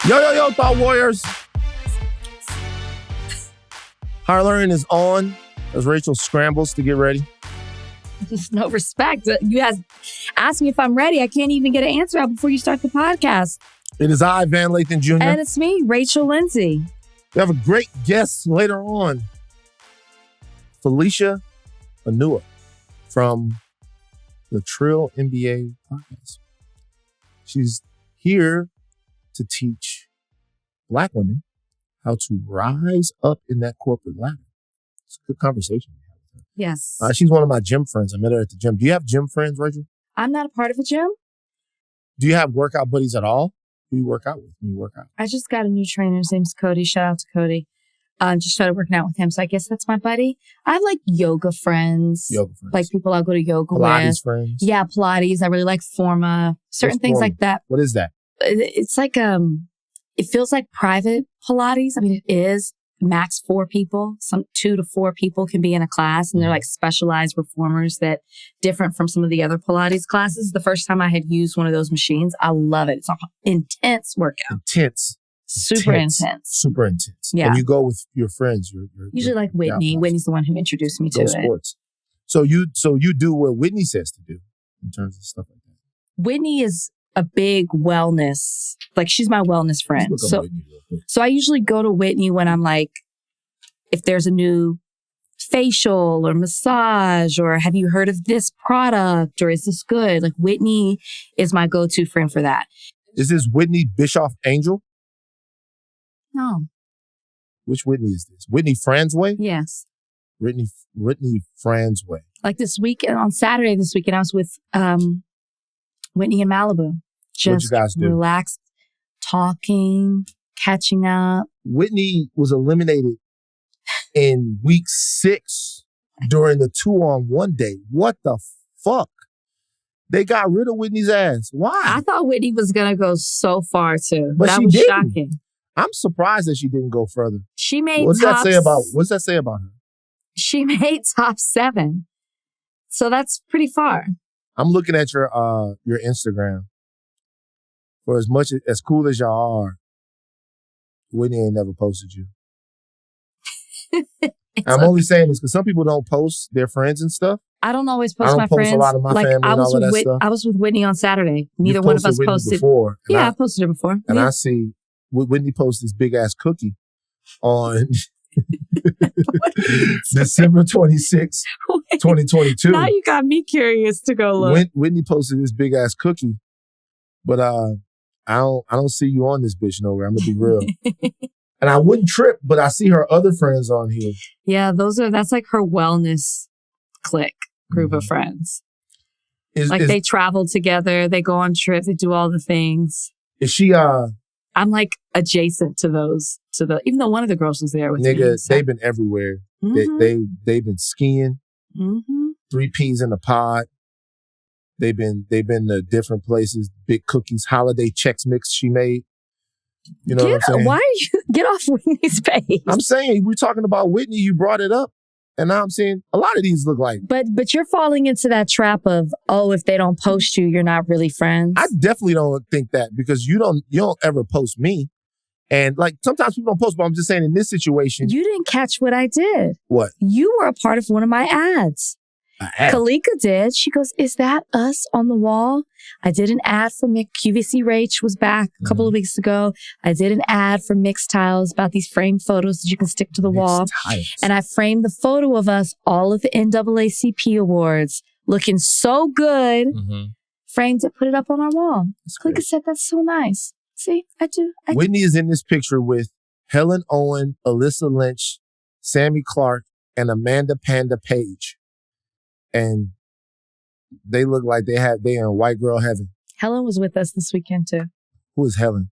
Yo, Thought Warriors. Higher Learning is on as Rachel scrambles to get ready. There's no respect. You guys ask me if I'm ready. I can't even get an answer out before you start the podcast. It is I, Van Lathan Jr. And it's me, Rachel Lindsay. We have a great guest later on. Felicia Enuha from the Trill MBA podcast. She's here to teach Black women how to rise up in that corporate ladder. It's a good conversation we have with her. Yes. She's one of my gym friends. I met her at the gym. Do you have gym friends, Rachel? I'm not a part of a gym. Do you have workout buddies at all? Who you work out with when you work out? I just got a new trainer. His name's Cody. Shout out to Cody. Just started working out with him. So I guess that's my buddy. I have like yoga friends. Like people I'll go to yoga with. Pilates friends. Yeah, Pilates. I really like Forma. Certain things like that. What is that? It's like, it feels like private Pilates. I mean, it is max 4 people. Some 2 to 4 people can be in a class, and they're like specialized reformers that different from some of the other Pilates classes. The first time I had used one of those machines, I love it. It's an intense workout. Super intense. Yeah. And you go with your friends. Usually like Whitney. Whitney's the one who introduced me to it. Sports. So you do what Whitney says to do in terms of stuff like that. Whitney is a big wellness, like she's my wellness friend. So I usually go to Whitney when I'm like, if there's a new facial or massage, or have you heard of this product, or is this good? Like Whitney is my go-to friend for that. Is this Whitney Bischoff Angel? No. Which Whitney is this? Whitney Franzway? Yes. Whitney Franzway. Like this weekend, on Saturday this weekend, I was with Whitney in Malibu. What'd you guys do? Relaxed, talking, catching up. Whitney was eliminated in week 6 during the 2-on-1 day. What the fuck? They got rid of Whitney's ass. Why? I thought Whitney was going to go so far too. But that she was didn't. Shocking. I'm surprised that she didn't go further. She made What's that say about her? She made top 7. So that's pretty far. I'm looking at your Instagram. For as much as cool as y'all are, Whitney ain't never posted you. I'm only saying this because some people don't post their friends and stuff. I don't always post my I friends. don't post a lot of my family and all of that stuff. I was with Whitney on Saturday. Neither one of us posted. Before, I posted it before. And I see Whitney post this big ass cookie on December 26, 2022. Now you got me curious to go look. Whitney posted this big ass cookie, but I don't see you on this bitch nowhere. I'm gonna be real. And I wouldn't trip, but I see her other friends on here. Yeah, that's like her wellness clique group of friends. They travel together, they go on trips, they do all the things. Is she I'm like adjacent to those, even though one of the girls was there with me. Nigga, they've been everywhere. Mm-hmm. They've been skiing. Mm-hmm. 3 Ps in the pod. They've been to different places. Big cookies, holiday Chex Mix she made. You know what I'm saying? Why are you get off Whitney's page? I'm saying we're talking about Whitney. You brought it up, and now I'm saying a lot of these look like. But you're falling into that trap of if they don't post you, you're not really friends. I definitely don't think that because you don't ever post me, and like sometimes people don't post. But I'm just saying in this situation, you didn't catch what I did. What? You were a part of one of my ads. Kalika did. She goes, "Is that us on the wall?" I did an ad for QVC Rach was back a couple of weeks ago. I did an ad for Mixed Tiles about these framed photos that you can stick to the wall. And I framed the photo of us, all of the NAACP awards, looking so good. Mm-hmm. Framed it, put it up on our wall. Kalika said, "That's so nice." See, I do. Whitney is in this picture with Helen Owen, Alyssa Lynch, Sammy Clark, and Amanda Panda Page. And they look like they in white girl heaven. Helen was with us this weekend too. Who is Helen?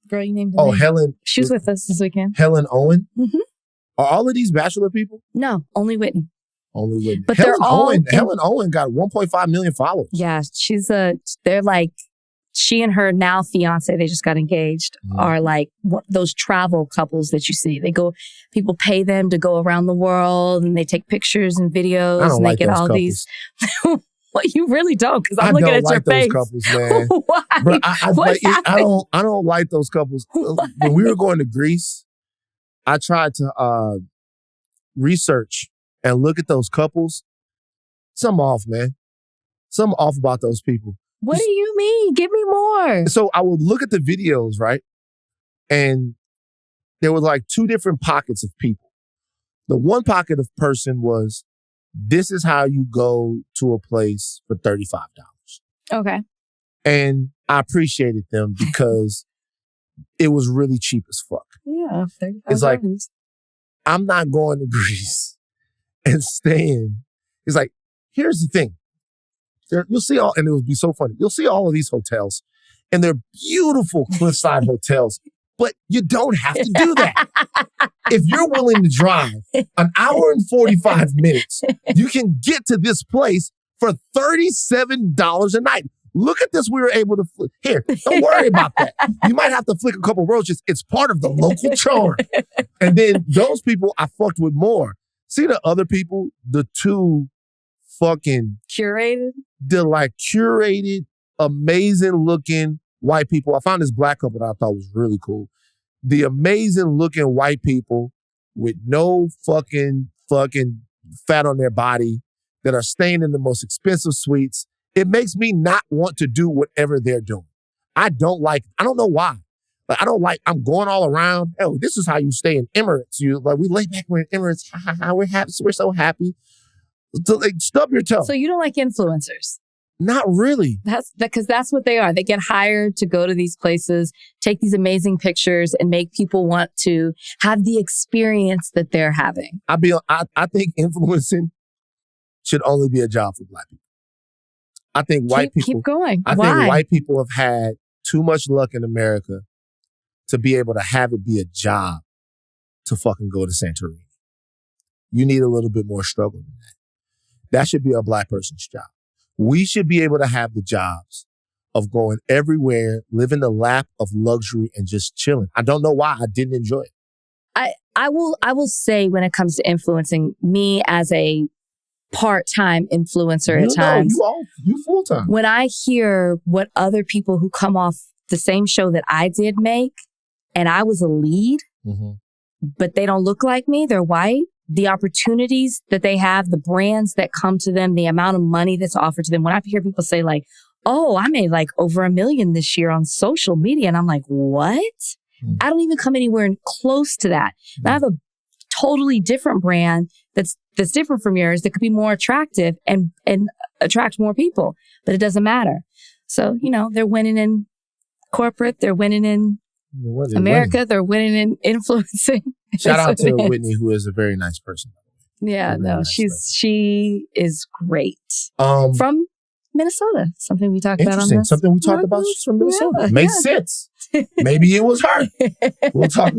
Girl you named. Helen. She was with us this weekend. Helen Owen? Mm-hmm. Are all of these Bachelor people? No, only Whitney. Only Whitney. But Helen Owen got 1.5 million followers. Yeah, they're like, she and her now fiance, they just got engaged, are like those travel couples that you see. People pay them to go around the world and they take pictures and videos and they get all these. Well, you really don't, because I'm looking at your face. I don't like those couples, man. Why? Bro, I don't like those couples. Why? When we were going to Greece, I tried to research and look at those couples. Something off, man. Something off about those people. What do you mean? Give me more. So I would look at the videos, right? And there were like two different pockets of people. The one pocket of person was, this is how you go to a place for $35. Okay. And I appreciated them because it was really cheap as fuck. Yeah. It's like, I'm not going to Greece and staying. It's like, here's the thing. You'll see all, and it would be so funny. You'll see all of these hotels, and they're beautiful cliffside hotels, but you don't have to do that. If you're willing to drive an hour and 45 minutes, you can get to this place for $37 a night. Look at this. We were able to flick. Here, don't worry about that. You might have to flick a couple roaches. It's part of the local charm. And then those people I fucked with more. See the other people, the two fucking curated? They're like curated, amazing looking white people. I found this black couple that I thought was really cool. The amazing looking white people with no fucking fat on their body that are staying in the most expensive suites. It makes me not want to do whatever they're doing. I don't know why. Like, I'm going all around. Oh, this is how you stay in Emirates. We lay back, we're in Emirates. We're happy. We're so happy. So, like, stub your toe. So you don't like influencers? Not really. That's because that's what they are. They get hired to go to these places, take these amazing pictures, and make people want to have the experience that they're having. I think influencing should only be a job for Black people. I think white people keep going. I think white people have had too much luck in America to be able to have it be a job to fucking go to Santorini. You need a little bit more struggle than that. That should be a Black person's job. We should be able to have the jobs of going everywhere, living the lap of luxury and just chilling. I don't know why I didn't enjoy it. I will say, when it comes to influencing, me as a part-time influencer at times. You full-time. When I hear what other people who come off the same show that I did make, and I was a lead, but they don't look like me, they're white, the opportunities that they have, the brands that come to them, the amount of money that's offered to them. When I hear people say like, oh, I made like over $1 million this year on social media. And I'm like, what? I don't even come anywhere close to that. And I have a totally different brand that's different from yours that could be more attractive and attract more people, but it doesn't matter. So, they're winning in corporate. They're winning in America. They're winning in influencing. Shout out to Whitney, who is a very nice person. Yeah, she is great. From Minnesota. Something we talked about on this. Something we talked about. She's from Minnesota. Makes sense. Maybe it was her. We'll talk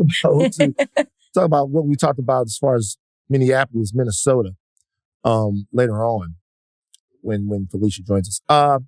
about what we talked about as far as Minneapolis, Minnesota, later on when Felicia joins us.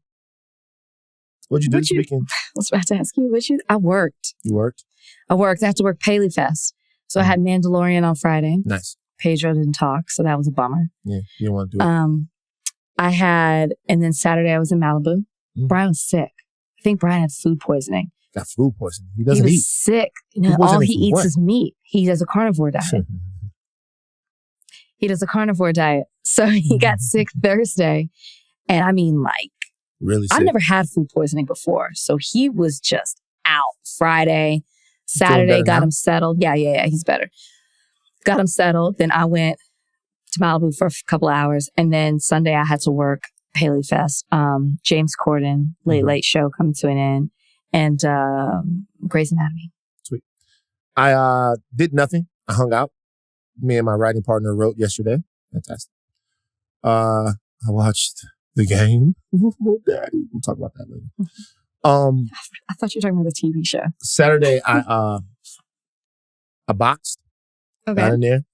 What'd you do this weekend? I was about to ask you. I worked. You worked? I worked. I had to work Paley Fest. So I had Mandalorian on Friday. Nice. Pedro didn't talk, so that was a bummer. Yeah, you didn't want to do it. And then Saturday I was in Malibu. Brian was sick. I think Brian had food poisoning. Got food poisoning. He doesn't eat. He was sick. All he eats is meat. He does a carnivore diet. He does a carnivore diet. So he got sick Thursday. And I mean, like, really sick. I've never had food poisoning before. So he was just out Friday. Saturday, got him settled. Yeah, he's better. Got him settled. Then I went to Malibu for a couple hours. And then Sunday I had to work Paley Fest. James Corden, Late Show coming to an end. And Grey's Anatomy. Sweet. I did nothing. I hung out. Me and my writing partner wrote yesterday. Fantastic. I watched the game. Daddy. We'll talk about that later. I thought you were talking about the TV show. Saturday, I boxed. Okay. Got in there.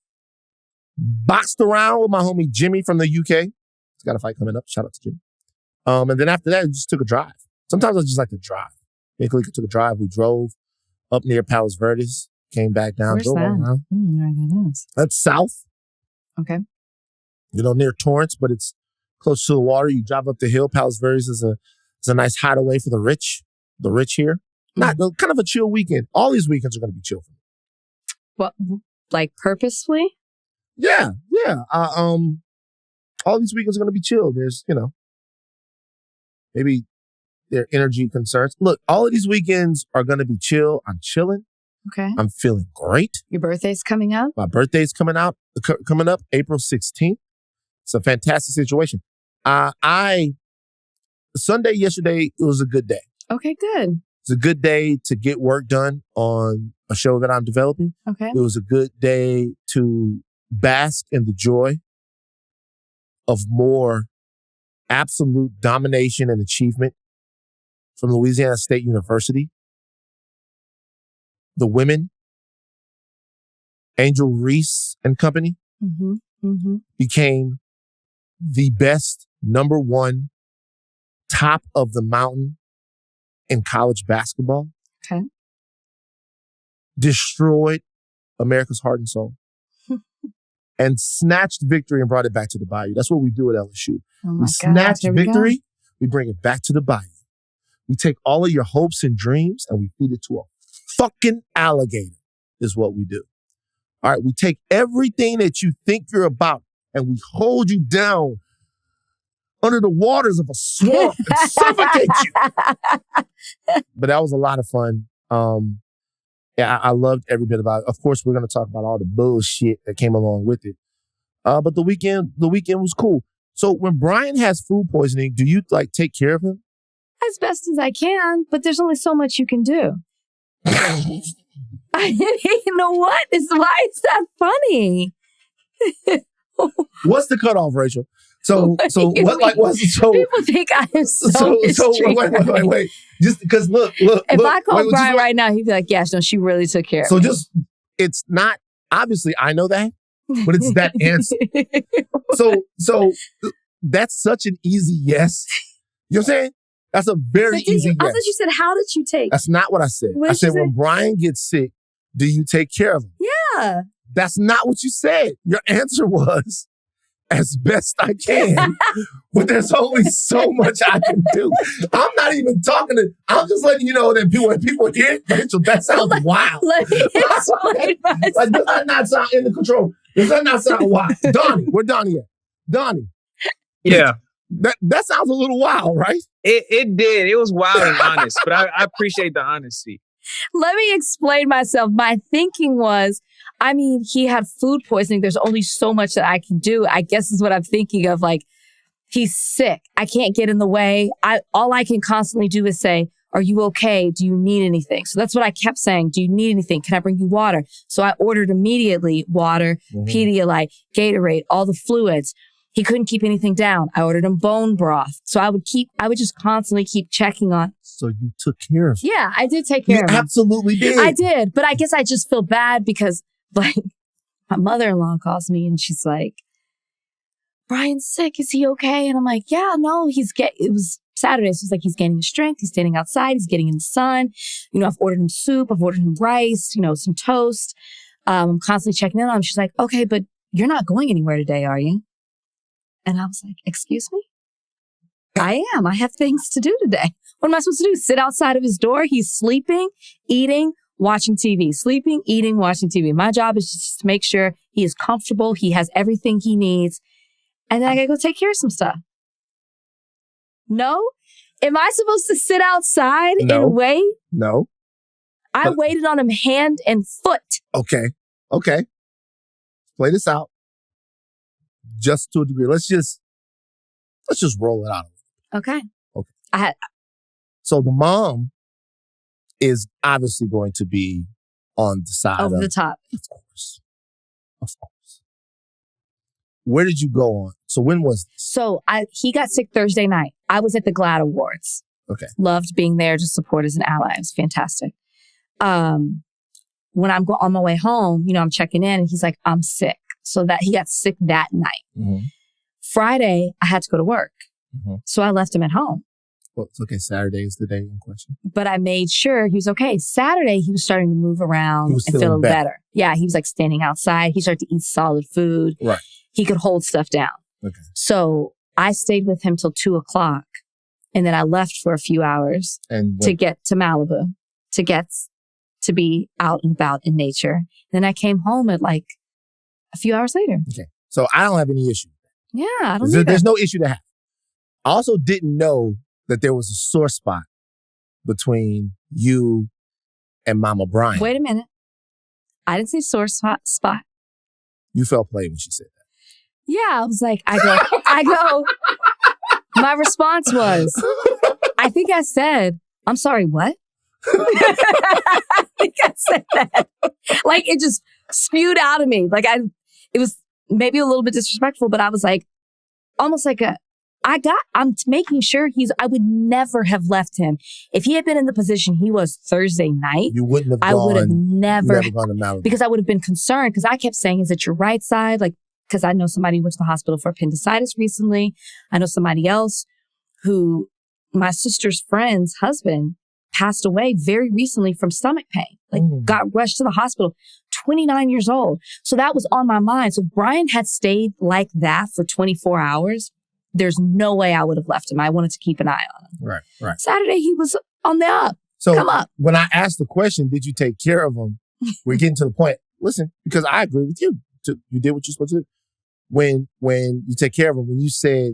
Boxed around with my homie Jimmy from the UK. He's got a fight coming up. Shout out to Jimmy. And then after that, I just took a drive. Sometimes I just like to drive. Basically, took a drive. We drove up near Palos Verdes, came back down. Where's that? Around. Where that is. That's south. Okay. Near Torrance, but it's close to the water. You drive up the hill. Palos Verdes is a nice hideaway for the rich here. Not kind of a chill weekend. All these weekends are going to be chill for me. What, like purposefully? Yeah. All these weekends are going to be chill. There's, maybe their energy concerns. Look, all of these weekends are going to be chill. I'm chilling. Okay. I'm feeling great. Your birthday's coming up? My birthday's coming up April 16th. It's a fantastic situation. Sunday yesterday, it was a good day. Okay, good. It's a good day to get work done on a show that I'm developing. Okay. It was a good day to bask in the joy of more absolute domination and achievement from Louisiana State University. The women, Angel Reese and company, became the best number one top of the mountain in college basketball. Okay. Destroyed America's heart and soul. And snatched victory and brought it back to the Bayou. That's what we do at LSU. We snatch victory, we bring it back to the Bayou. We take all of your hopes and dreams and we feed it to a fucking alligator, is what we do. All right, we take everything that you think you're about and we hold you down under the waters of a swamp and suffocate you. But that was a lot of fun. I loved every bit about it. Of course, we're going to talk about all the bullshit that came along with it. But the weekend was cool. So when Brian has food poisoning, do you take care of him? As best as I can, but there's only so much you can do. You know what? Why is that funny? What's the cutoff, Rachel? So what's people think I am so wait. Just because look. If I call Brian right now, he'd be like, "Yeah, no, she really took care of me." So it's not obviously I know that, but it's that answer. So that's such an easy yes. You know what I'm saying? That's a very easy yes. I thought you said, "How did you take?" That's not what I said. I said when Brian gets sick, do you take care of him? Yeah. That's not what you said. Your answer was, as best I can, but there's only so much I can do. I'm not even I'm just letting you know that when people hear it, Rachel, that sounds wild. Let me explain myself. Does that not sound in the control? Does that not sound wild? Donnie, where Donnie at? Donnie. Yeah. That sounds a little wild, right? It did. It was wild and honest, but I appreciate the honesty. Let me explain myself. My thinking was, he had food poisoning. There's only so much that I can do, I guess is what I'm thinking of. He's sick. I can't get in the way. All I can constantly do is say, "Are you okay? Do you need anything?" So that's what I kept saying. "Do you need anything? Can I bring you water?" So I ordered immediately water, Pedialyte, Gatorade, all the fluids. He couldn't keep anything down. I ordered him bone broth. So I would just constantly keep checking on. So you took care of him. Yeah, I did take care of him. You absolutely did. I did. But I guess I just feel bad because my mother-in-law calls me and she's like, "Brian's sick. Is he okay?" And I'm like, "Yeah, no, it was Saturday." So it's like, he's gaining his strength. He's standing outside. He's getting in the sun. I've ordered him soup. I've ordered him rice, some toast. I'm constantly checking in on him. She's like, "Okay, but you're not going anywhere today, are you?" And I was like, "Excuse me? I am. I have things to do today. What am I supposed to do? Sit outside of his door? He's sleeping, eating, watching TV. Sleeping, eating, watching TV. My job is just to make sure he is comfortable. He has everything he needs. And then I got to go take care of some stuff." No? Am I supposed to sit outside and wait? No. I waited on him hand and foot. Okay. Play this out. Just to a degree. Let's just roll it out. Okay. So the mom is obviously going to be on the side over the top. Of course. Where did you go on? So when was this? So he got sick Thursday night. I was at the GLAAD Awards. Okay. Loved being there to support as an ally. It was fantastic. When I'm on my way home, I'm checking in and he's like, "I'm sick." So that he got sick that night. Mm-hmm. Friday, I had to go to work. Mm-hmm. So I left him at home. Well, it's okay. Saturday is the day in question. But I made sure he was okay. Saturday, he was starting to move around and feeling better. Yeah, he was standing outside. He started to eat solid food. Right. He could hold stuff down. Okay. So I stayed with him till 2:00. And then I left for a few hours to get to Malibu, to be out and about in nature. Then I came home at like a few hours later. Okay. So I don't have any issue. Yeah, I don't either. There's no issue to have. I also didn't know that there was a sore spot between you and Mama Brian. Wait a minute. I didn't say sore spot. You felt played when she said that. Yeah, I was like, I go. My response was, I think I said, I'm sorry, what? I think I said that. Like, it just spewed out of me. Like, it was maybe a little bit disrespectful, but I was like, almost like I'm making sure I would never have left him. If he had been in the position he was Thursday night, you wouldn't have I would have never gone to Malibu. Because I would have been concerned because I kept saying, is it your right side? Like, because I know somebody who went to the hospital for appendicitis recently. I know somebody else who my sister's friend's husband passed away very recently from stomach pain. Like got rushed to the hospital, 29 years old. So that was on my mind. So if Brian had stayed like that for 24 hours, there's no way I would have left him. I wanted to keep an eye on him. Right. Saturday, he was on the up. So come up. When I asked the question, did you take care of him? We're getting to the point. Listen, because I agree with you. You did what you're supposed to do. When you take care of him, when you said,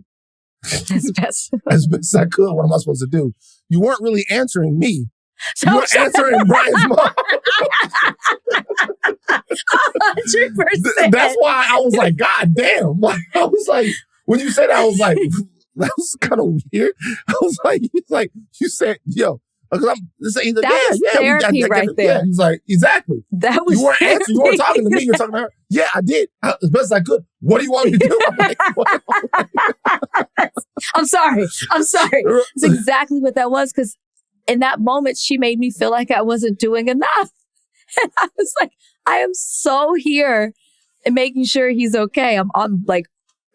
as best as I could, what am I supposed to do? You weren't really answering me. So you were answering Brian's mom. 100%. That's why I was like, God damn. Like, I was like, when you said that, I was like, that was kind of weird. I was like, you said, yo, this ain't therapy right there. Yeah, he's like, exactly. That was you weren't answering. You weren't talking to me. You were talking to her. Yeah, I did as best as I could. What do you want me to do? I'm like, I'm sorry. It's exactly what that was. Because in that moment, she made me feel like I wasn't doing enough. And I was like, I am so here and making sure he's okay. I'm like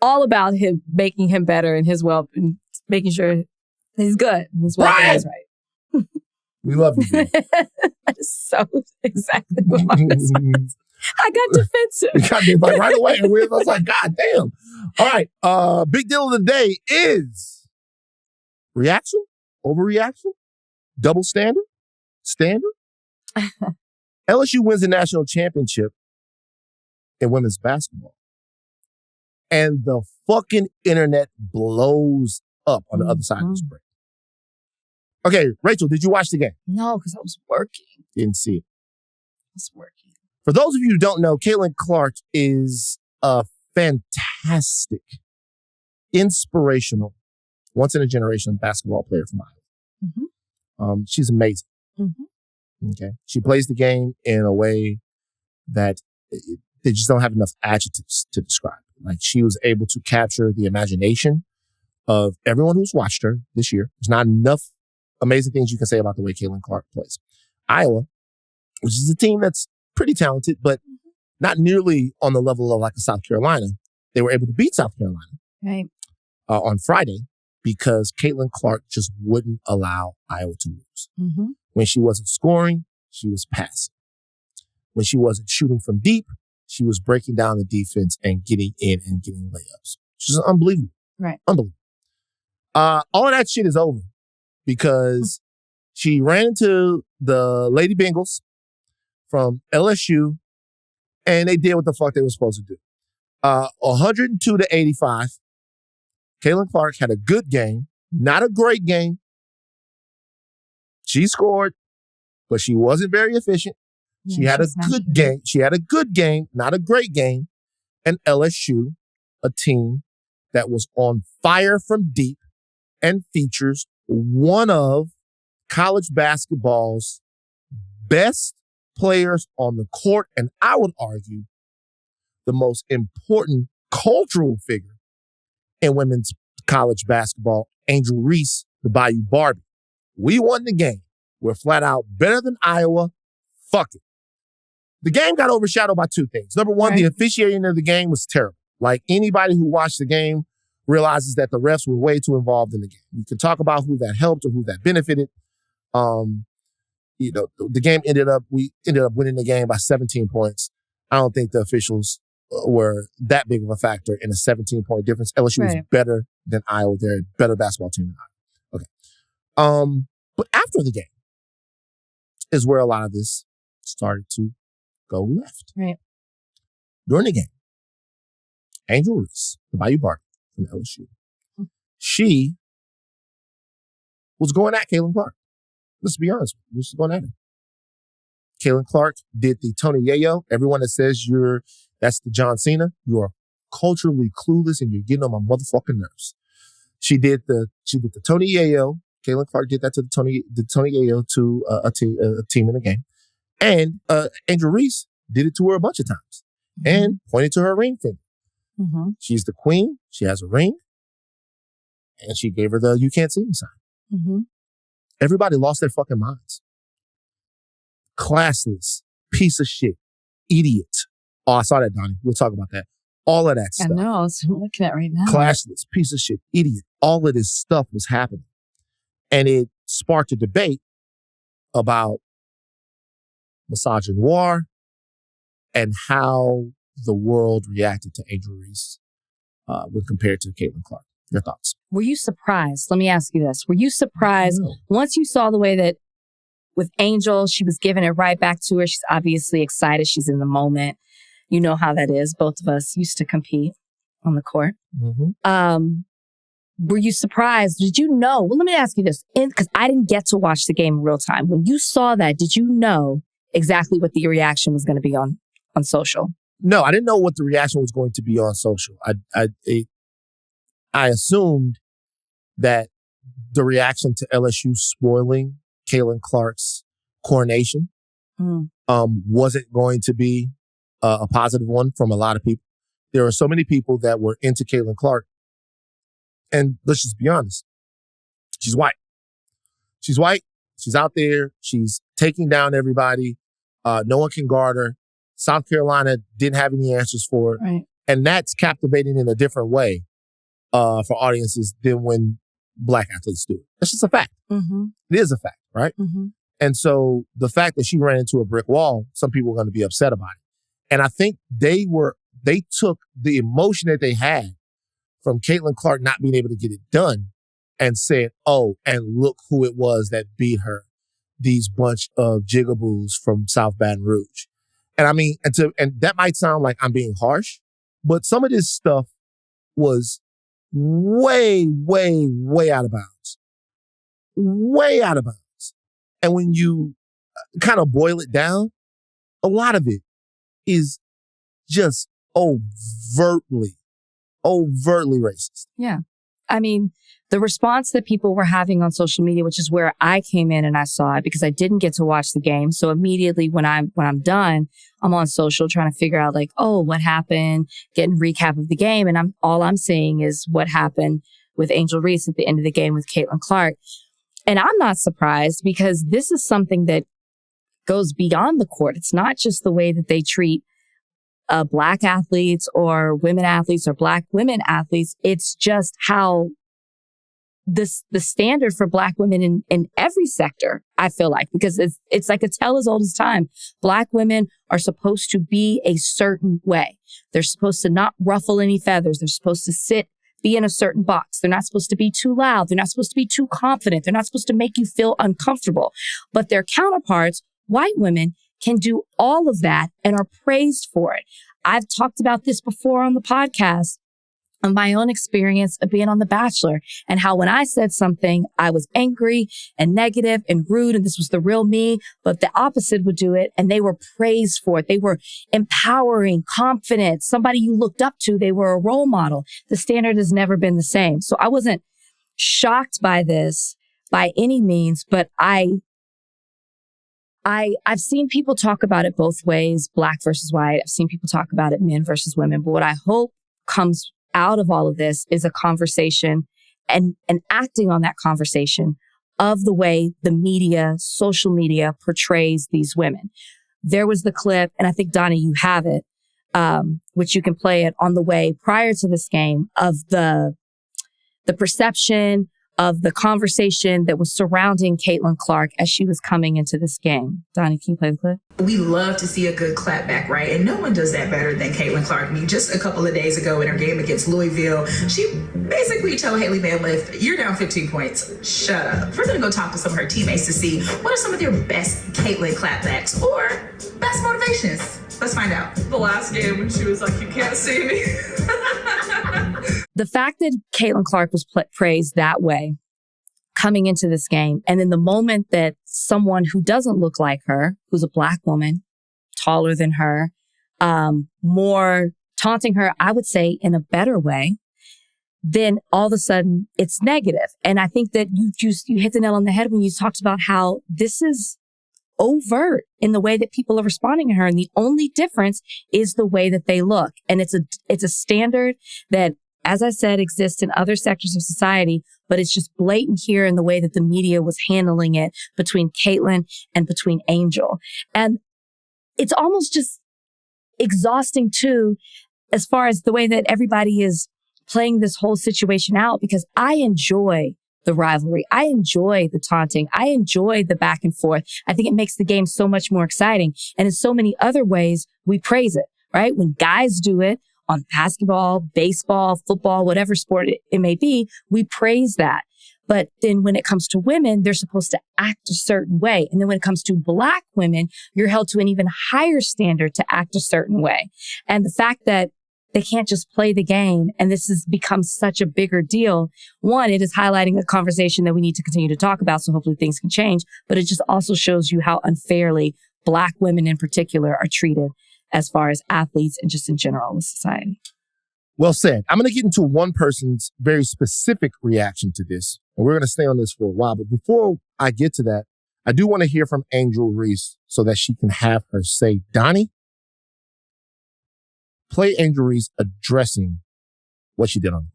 all about him, making him better and and making sure he's good. His well-being is right. We love you. That is so exactly what my response. I got defensive. Like right away. And I was like, God damn. All right. Big deal of the day is reaction, overreaction, double standard. LSU wins the national championship in women's basketball. And the fucking internet blows up on the other side of this break. Okay, Rachel, did you watch the game? No, because I was working. Didn't see it. I was working. For those of you who don't know, Caitlyn Clark is a fantastic, inspirational, once-in-a-generation basketball player from Iowa. Mm-hmm. She's amazing. Mm-hmm. Okay. She plays the game in a way that they just don't have enough adjectives to describe. Like, she was able to capture the imagination of everyone who's watched her this year. There's not enough amazing things you can say about the way Caitlyn Clark plays. Iowa, which is a team that's pretty talented, but not nearly on the level of like a South Carolina. They were able to beat South Carolina on Friday because Caitlyn Clark just wouldn't allow Iowa to lose. Mm-hmm. When she wasn't scoring, she was passing. When she wasn't shooting from deep, she was breaking down the defense and getting in and getting layups. She's unbelievable. Right. Unbelievable. All of that shit is over because she ran into the Lady Bengals from LSU and they did what the fuck they were supposed to do. 102-85. Caitlyn Clark had a good game, not a great game. She scored, but she wasn't very efficient. Yeah, she had a good game. She had a good game, not a great game. And LSU, a team that was on fire from deep and features one of college basketball's best players on the court, and I would argue the most important cultural figure in women's college basketball, Angel Reese, the Bayou Barbie. We won the game. We're flat out better than Iowa. Fuck it. The game got overshadowed by two things. Number one, the officiating of the game was terrible. Like, anybody who watched the game realizes that the refs were way too involved in the game. You can talk about who that helped or who that benefited. The game we ended up winning the game by 17 points. I don't think the officials were that big of a factor in a 17-point difference. LSU was better than Iowa. They're a better basketball team than Iowa. Okay. But after the game is where a lot of this started to go left. Right. During the game, Angel Reese, the Bayou Barton from LSU, she was going at Caitlyn Clark. Let's be honest. She was going at him. Caitlyn Clark did the Tony Yayo. Everyone that says that's the John Cena, you are culturally clueless and you're getting on my motherfucking nerves. She did the Tony Yayo. Caitlyn Clark did that to the Tony Yayo to a team in the game. And Angel Reese did it to her a bunch of times and pointed to her ring finger. Mm-hmm. She's the queen. She has a ring. And she gave her the "you can't see me" sign. Mm-hmm. Everybody lost their fucking minds. Classless, piece of shit, idiot. Oh, I saw that, Donnie. We'll talk about that. All of that stuff. I know. I was looking at right now. Classless, piece of shit, idiot. All of this stuff was happening. And it sparked a debate about misogynoir and how the world reacted to Angel Reese when compared to Caitlyn Clark. Your thoughts? Were you surprised? Let me ask you this. Were you surprised once you saw the way that with Angel, she was giving it right back to her? She's obviously excited. She's in the moment. You know how that is. Both of us used to compete on the court. Mm-hmm. Were you surprised? Did you know? Well, let me ask you this. Because I didn't get to watch the game in real time. When you saw that, did you know exactly what the reaction was going to be on social? No, I didn't know what the reaction was going to be on social. I assumed that the reaction to LSU spoiling Caitlyn Clark's coronation wasn't going to be a positive one from a lot of people. There are so many people that were into Caitlyn Clark. And let's just be honest. She's white. She's white. She's out there. She's taking down everybody. No one can guard her. South Carolina didn't have any answers for it. Right. And that's captivating in a different way for audiences than when Black athletes do it. That's just a fact. Mm-hmm. It is a fact, right? Mm-hmm. And so the fact that she ran into a brick wall, some people are going to be upset about it. And I think they took the emotion that they had from Caitlyn Clark not being able to get it done and said, oh, and look who it was that beat her. These bunch of jigaboos from South Baton Rouge. And I mean, and that might sound like I'm being harsh, but some of this stuff was way, way, way out of bounds. Way out of bounds. And when you kind of boil it down, a lot of it is just overtly racist. Yeah. I mean, the response that people were having on social media, which is where I came in and I saw it because I didn't get to watch the game. So immediately when I'm done, I'm on social trying to figure out like, oh, what happened? Getting a recap of the game. And all I'm seeing is what happened with Angel Reese at the end of the game with Caitlyn Clark. And I'm not surprised because this is something that goes beyond the court. It's not just the way that they treat Black athletes or women athletes or Black women athletes. It's just how the standard for Black women in every sector, I feel like, because it's like a tale as old as time. Black women are supposed to be a certain way. They're supposed to not ruffle any feathers. They're supposed to be in a certain box. They're not supposed to be too loud. They're not supposed to be too confident. They're not supposed to make you feel uncomfortable. But their counterparts, white women, can do all of that and are praised for it. I've talked about this before on the podcast of my own experience of being on The Bachelor and how when I said something, I was angry and negative and rude and this was the real me, but the opposite would do it and they were praised for it. They were empowering, confident, somebody you looked up to. They were a role model. The standard has never been the same. So I wasn't shocked by this by any means, but I've seen people talk about it both ways, Black versus white. I've seen people talk about it, men versus women. But what I hope comes out of all of this is a conversation and acting on that conversation of the way the media, social media portrays these women. There was the clip, and I think, Donnie, you have it, which you can play it on the way prior to this game of the perception of the conversation that was surrounding Caitlyn Clark as she was coming into this game. Donnie, can you play the clip? We love to see a good clapback, right? And no one does that better than Caitlyn Clark. I mean, just a couple of days ago in her game against Louisville, she basically told Hailey Van Lith, you're down 15 points. Shut up. We're going to go talk to some of her teammates to see what are some of their best Caitlyn clapbacks or best motivations. Let's find out. The last game when she was like, you can't see me. The fact that Caitlyn Clark was praised that way coming into this game, and then the moment that someone who doesn't look like her, who's a Black woman, taller than her, more taunting her, I would say in a better way, then all of a sudden it's negative. And I think that you hit the nail on the head when you talked about how this is overt in the way that people are responding to her. And the only difference is the way that they look. And it's a standard that, as I said, exists in other sectors of society, but it's just blatant here in the way that the media was handling it between Caitlyn and between Angel. And it's almost just exhausting too, as far as the way that everybody is playing this whole situation out, because I enjoy the rivalry. I enjoy the taunting. I enjoy the back and forth. I think it makes the game so much more exciting. And in so many other ways, we praise it, right? When guys do it on basketball, baseball, football, whatever sport it may be, we praise that. But then when it comes to women, they're supposed to act a certain way. And then when it comes to Black women, you're held to an even higher standard to act a certain way. And the fact that they can't just play the game, and this has become such a bigger deal. One, it is highlighting a conversation that we need to continue to talk about, so hopefully things can change. But it just also shows you how unfairly Black women in particular are treated as far as athletes and just in general with society. Well said. I'm going to get into one person's very specific reaction to this, and we're going to stay on this for a while. But before I get to that, I do want to hear from Angel Reese so that she can have her say. Donnie, play Angel Reese addressing what she did on the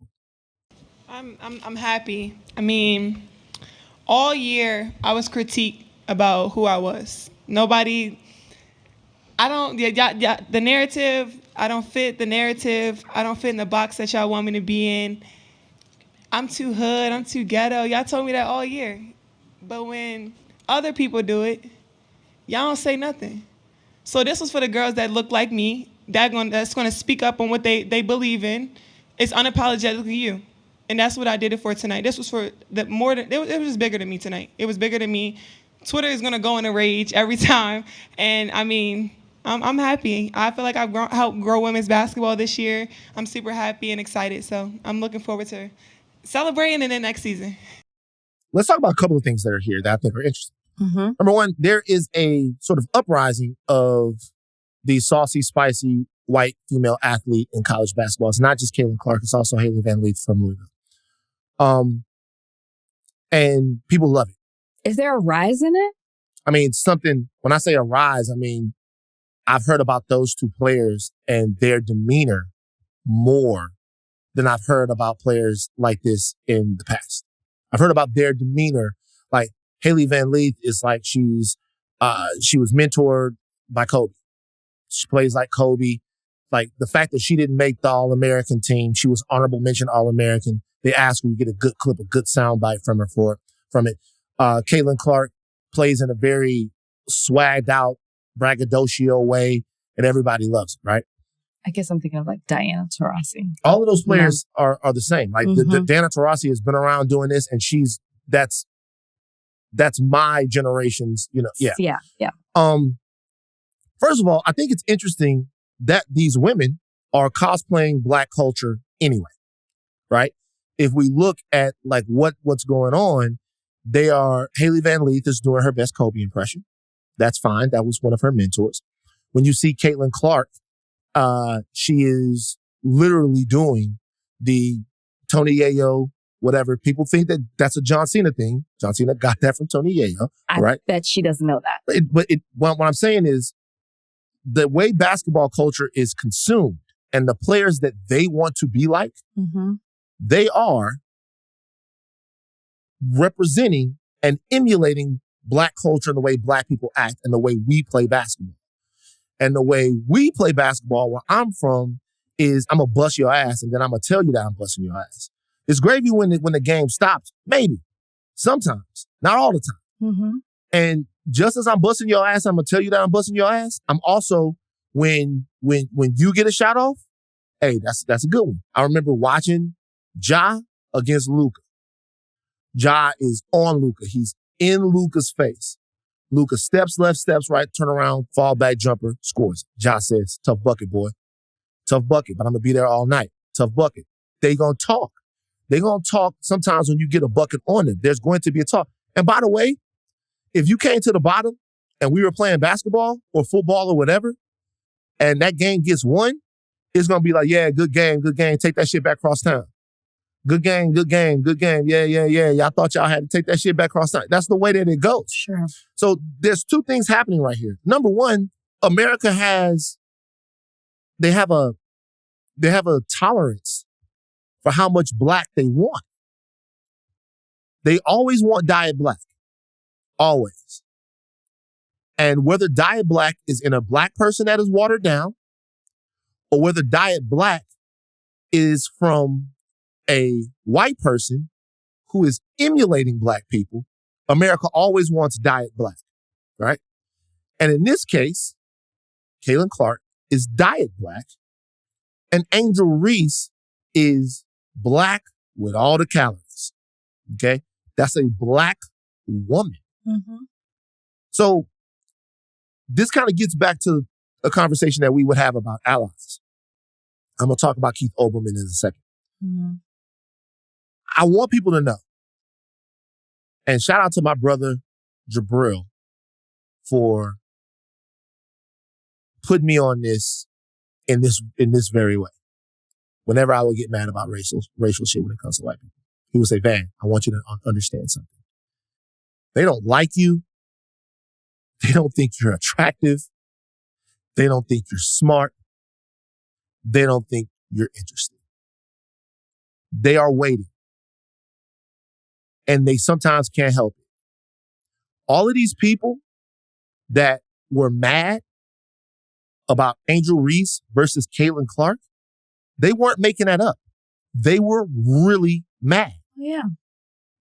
court. I'm happy. I mean, all year I was critiqued about who I was. The narrative, I don't fit the narrative. I don't fit in the box that y'all want me to be in. I'm too hood, I'm too ghetto. Y'all told me that all year. But when other people do it, y'all don't say nothing. So this was for the girls that look like me, that's going to speak up on what they believe in. It's unapologetically you. And that's what I did it for tonight. This was for it was just bigger than me tonight. It was bigger than me. Twitter is going to go in a rage every time. And I mean, I'm happy. I feel like I've helped grow women's basketball this year. I'm super happy and excited. So I'm looking forward to celebrating in the next season. Let's talk about a couple of things that are here that I think are interesting. Mm-hmm. Number one, there is a sort of uprising of the saucy, spicy, white female athlete in college basketball. It's not just Caitlyn Clark. It's also Hailey Van Lith from Louisville. And people love it. Is there a rise in it? I mean, when I say a rise, I mean, I've heard about those two players and their demeanor more than I've heard about players like this in the past. I've heard about their demeanor. Like Hailey Van Lith is like she was mentored by Kobe. She plays like Kobe. Like the fact that she didn't make the All-American team, she was honorable mention All-American. They asked her to get a good clip, a good soundbite from her from it. Caitlyn Clark plays in a very swagged out, braggadocio way, and everybody loves it, right? I guess I'm thinking of like Diana Taurasi. All of those players are the same. Like the Diana Taurasi has been around doing this, and that's my generation's, yeah. Yeah. First of all, I think it's interesting that these women are cosplaying Black culture anyway, right? If we look at like what's going on, Hailey Van Lith is doing her best Kobe impression. That's fine. That was one of her mentors. When you see Caitlyn Clark, she is literally doing the Tony Yayo, whatever. People think that that's a John Cena thing. John Cena got that from Tony Yayo, right? I bet she doesn't know that. What I'm saying is the way basketball culture is consumed and the players that they want to be like, they are representing and emulating Black culture and the way Black people act and the way we play basketball. And the way we play basketball where I'm from is I'm going to bust your ass and then I'm going to tell you that I'm busting your ass. It's gravy when the game stops. Maybe. Sometimes. Not all the time. Mm-hmm. And just as I'm busting your ass, I'm going to tell you that I'm busting your ass. I'm also, when you get a shot off, hey, that's a good one. I remember watching Ja against Luka. Ja is on Luka. He's in Luka's face. Luka steps left, steps right, turn around, fall back jumper, scores. Ja says, tough bucket, boy. Tough bucket, but I'm going to be there all night. Tough bucket. They going to talk. They're going to talk sometimes when you get a bucket on them. There's going to be a talk. And by the way, if you came to the bottom and we were playing basketball or football or whatever, and that game gets won, it's going to be like, yeah, good game, good game. Take that shit back across town. Good game, good game, good game. Yeah. Y'all thought y'all had to take that shit back across town. That's the way that it goes. Sure. So there's two things happening right here. Number one, America they have a tolerance for how much black they want. They always want diet black. Always. And whether diet black is in a black person that is watered down, or whether diet black is from a white person who is emulating black people, America always wants diet black, right? And in this case, Caitlyn Clark is diet black, and Angel Reese is black with all the calories, okay? That's a black woman. Mm-hmm. So this kind of gets back to a conversation that we would have about allies. I'm going to talk about Keith Olbermann in a second. Mm-hmm. I want people to know, and shout out to my brother Jabril for putting me on this in this very way. Whenever I would get mad about racial shit when it comes to white people, he would say, Van, I want you to understand something. They don't like you. They don't think you're attractive. They don't think you're smart. They don't think you're interesting. They are waiting. And they sometimes can't help it. All of these people that were mad about Angel Reese versus Caitlyn Clark, they weren't making that up. They were really mad. Yeah.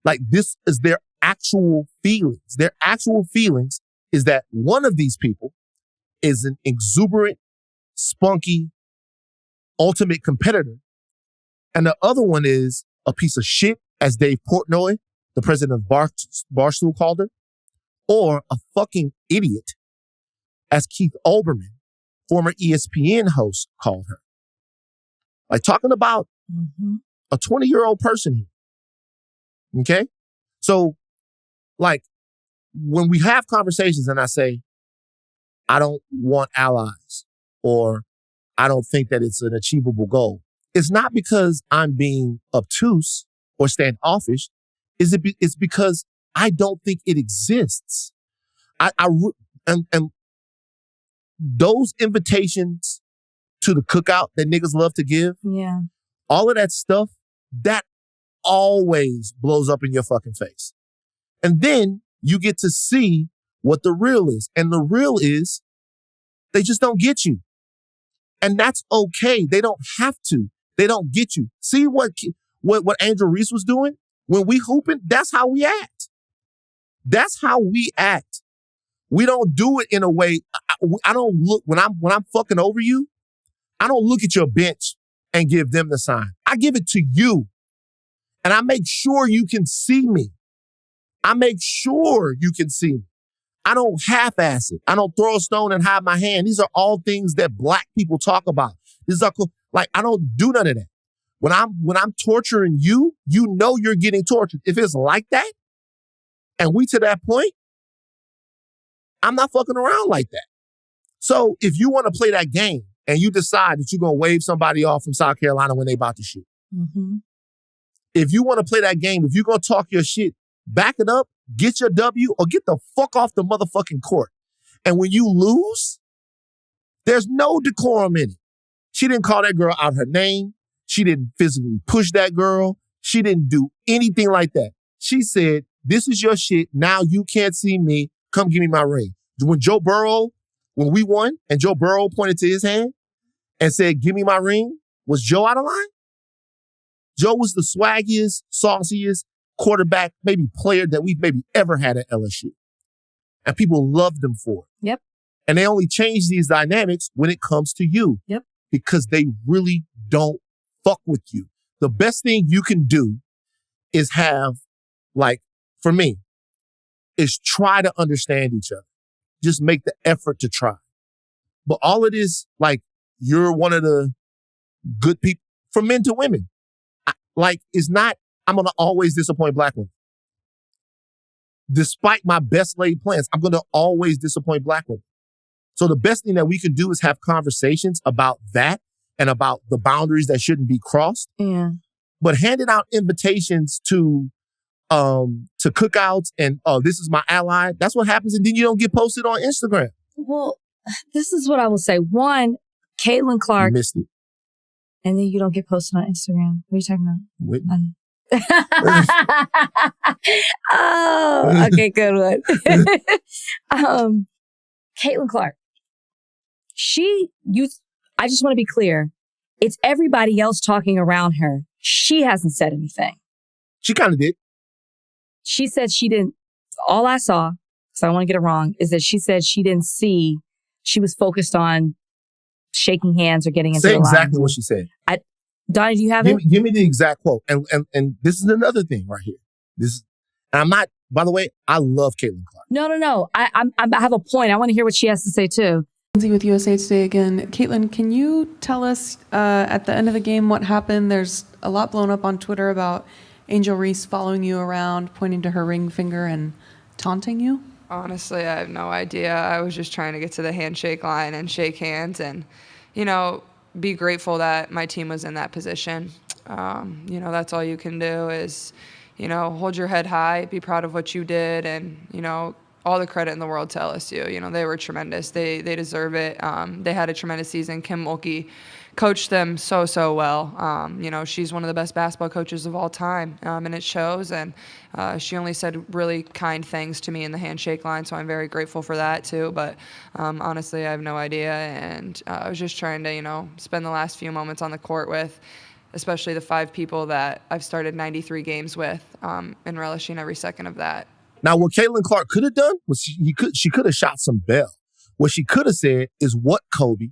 Like, this is their actual feelings. Their actual feelings is that one of these people is an exuberant, spunky, ultimate competitor. And the other one is a piece of shit, as Dave Portnoy, the president of Barstool, called her, or a fucking idiot, as Keith Olbermann, former ESPN host, called her. Like, talking about a 20-year-old person here. Okay? So, like, when we have conversations and I say, I don't want allies, or I don't think that it's an achievable goal, it's not because I'm being obtuse or standoffish. It's because I don't think it exists. And those invitations to the cookout that niggas love to give, yeah, all of that stuff, that always blows up in your fucking face. And then you get to see what the real is. And the real is, they just don't get you. And that's okay. They don't have to. They don't get you. See what Angel Reese was doing? When we hooping, that's how we act. That's how we act. We don't do it in a way. I don't look, when I'm fucking over you, I don't look at your bench and give them the sign. I give it to you. And I make sure you can see me. I make sure you can see me. I don't half-ass it. I don't throw a stone and hide my hand. These are all things that black people talk about. These are cool. Like, I don't do none of that. When I'm torturing you, you know you're getting tortured. If it's like that, and we to that point, I'm not fucking around like that. So if you want to play that game and you decide that you're going to wave somebody off from South Carolina when they about to shoot, if you want to play that game, if you're going to talk your shit, back it up, get your W, or get the fuck off the motherfucking court. And when you lose, there's no decorum in it. She didn't call that girl out her name. She didn't physically push that girl. She didn't do anything like that. She said, this is your shit. Now you can't see me. Come give me my ring. When we won and Joe Burrow pointed to his hand and said, give me my ring, was Joe out of line? Joe was the swaggiest, sauciest quarterback, maybe player that we've maybe ever had at LSU. And people loved him for it. Yep. And they only change these dynamics when it comes to you. Yep. Because they really don't fuck with you. The best thing you can do is have, like, for me, is try to understand each other. Just make the effort to try. But all it is, like, you're one of the good people, from men to women. It's not, I'm going to always disappoint black women. Despite my best laid plans, I'm going to always disappoint black women. So the best thing that we can do is have conversations about that and about the boundaries that shouldn't be crossed. Yeah. But handing out invitations to cookouts and, oh, this is my ally, that's what happens. And then you don't get posted on Instagram. Well, this is what I will say. One, Caitlyn Clark. You missed it. And then you don't get posted on Instagram. What are you talking about? Whitney. Oh, okay, good one. Caitlyn Clark. I just want to be clear. It's everybody else talking around her. She hasn't said anything. She kind of did. She said she didn't. All I saw, because I don't want to get it wrong, is that she said she didn't see. She was focused on shaking hands or getting into the line. Say exactly what she said. Donnie, do you have it? Give me the exact quote. And this is another thing right here. And I'm not, by the way, I love Caitlyn Clark. No. I have a point. I want to hear what she has to say too. Lindsay with USA Today again. Caitlyn, can you tell us at the end of the game what happened? There's a lot blown up on Twitter about Angel Reese following you around, pointing to her ring finger and taunting you. Honestly, I have no idea. I was just trying to get to the handshake line and shake hands and, be grateful that my team was in that position. That's all you can do is, hold your head high, be proud of what you did, and, all the credit in the world to LSU. They were tremendous. They deserve it. They had a tremendous season. Kim Mulkey coached them so well. She's one of the best basketball coaches of all time, and it shows. And she only said really kind things to me in the handshake line, so I'm very grateful for that too. But honestly, I have no idea, and I was just trying to, spend the last few moments on the court with, especially the 5 people that I've started 93 games with, and relishing every second of that. Now, what Caitlyn Clark could have done was she could have shot some bell. What she could have said is what Kobe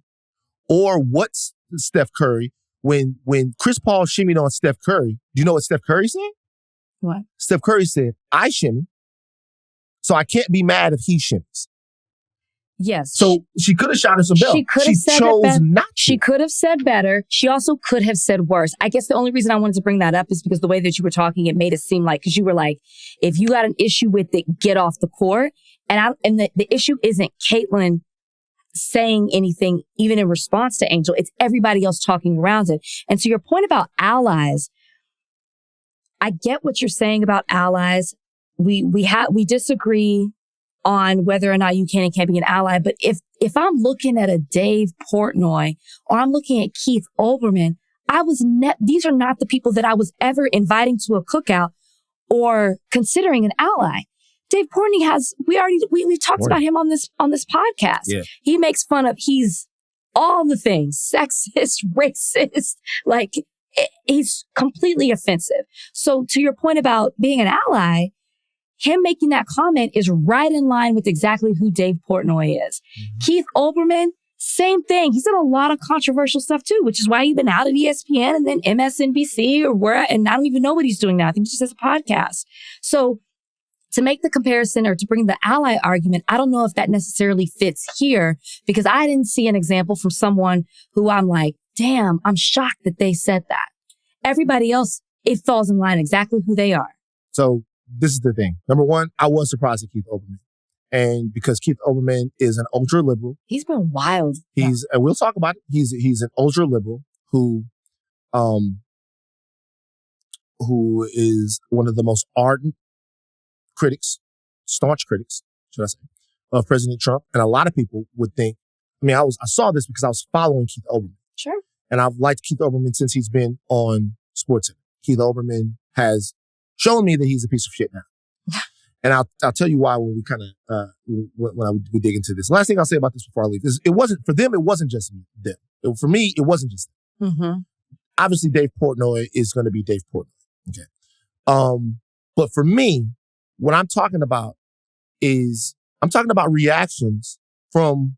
or what Steph Curry, when Chris Paul shimmied on Steph Curry, do you know what Steph Curry said? What? Steph Curry said, I shimmy, so I can't be mad if he shimmies. Yes. So she could have shot her some bell. She could have said chose not to. She could have said better. She also could have said worse. I guess the only reason I wanted to bring that up is because the way that you were talking, it made it seem like, because you were like, if you got an issue with it, get off the court. And the issue isn't Caitlyn saying anything, even in response to Angel. It's everybody else talking around it. And to your point about allies, I get what you're saying about allies. We disagree on whether or not you can and can't be an ally. But if I'm looking at a Dave Portnoy or I'm looking at Keith Olbermann, these are not the people that I was ever inviting to a cookout or considering an ally. Dave Portnoy we talked about him on this podcast. Yeah. He makes fun of, he's all the things, sexist, racist, he's completely offensive. So to your point about being an ally, him making that comment is right in line with exactly who Dave Portnoy is. Mm-hmm. Keith Olbermann, same thing. He's done a lot of controversial stuff too, which is why he's been out at ESPN and then MSNBC and I don't even know what he's doing now. I think he just has a podcast. So to make the comparison or to bring the ally argument, I don't know if that necessarily fits here because I didn't see an example from someone who I'm like, damn, I'm shocked that they said that. Everybody else, it falls in line exactly who they are. So this is the thing. Number one, I was surprised at Keith Olbermann. And because Keith Olbermann is an ultra liberal. He's been wild. And we'll talk about it. He's an ultra liberal who is one of the most ardent staunch critics, should I say, of President Trump. And a lot of people would think, I saw this because I was following Keith Olbermann. Sure. And I've liked Keith Olbermann since he's been on SportsCenter. Keith Olbermann has shown me that he's a piece of shit now. And I'll tell you why when we kind of we dig into this. Last thing I'll say about this before I leave is it wasn't just them. For me, it wasn't just them. Mm-hmm. obviously Dave Portnoy is going to be Dave Portnoy. Okay. But for me, what I'm talking about is I'm talking about reactions from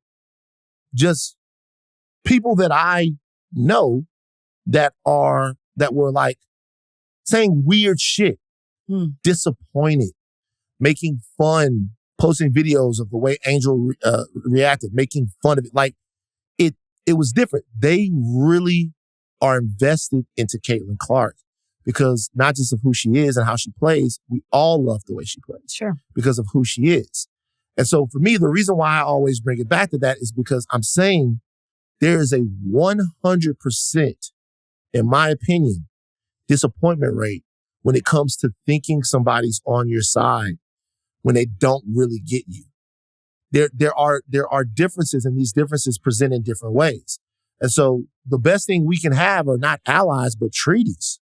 just people that I know that were like saying weird shit, disappointed, making fun, posting videos of the way Angel reacted, making fun of it. Like it was different. They really are invested into Caitlyn Clark because not just of who she is and how she plays, we all love the way she plays. Sure. Because of who she is. And so for me, the reason why I always bring it back to that is because I'm saying there is a 100%, in my opinion, disappointment rate when it comes to thinking somebody's on your side when they don't really get you. There are differences, and these differences present in different ways. And so the best thing we can have are not allies, but treaties.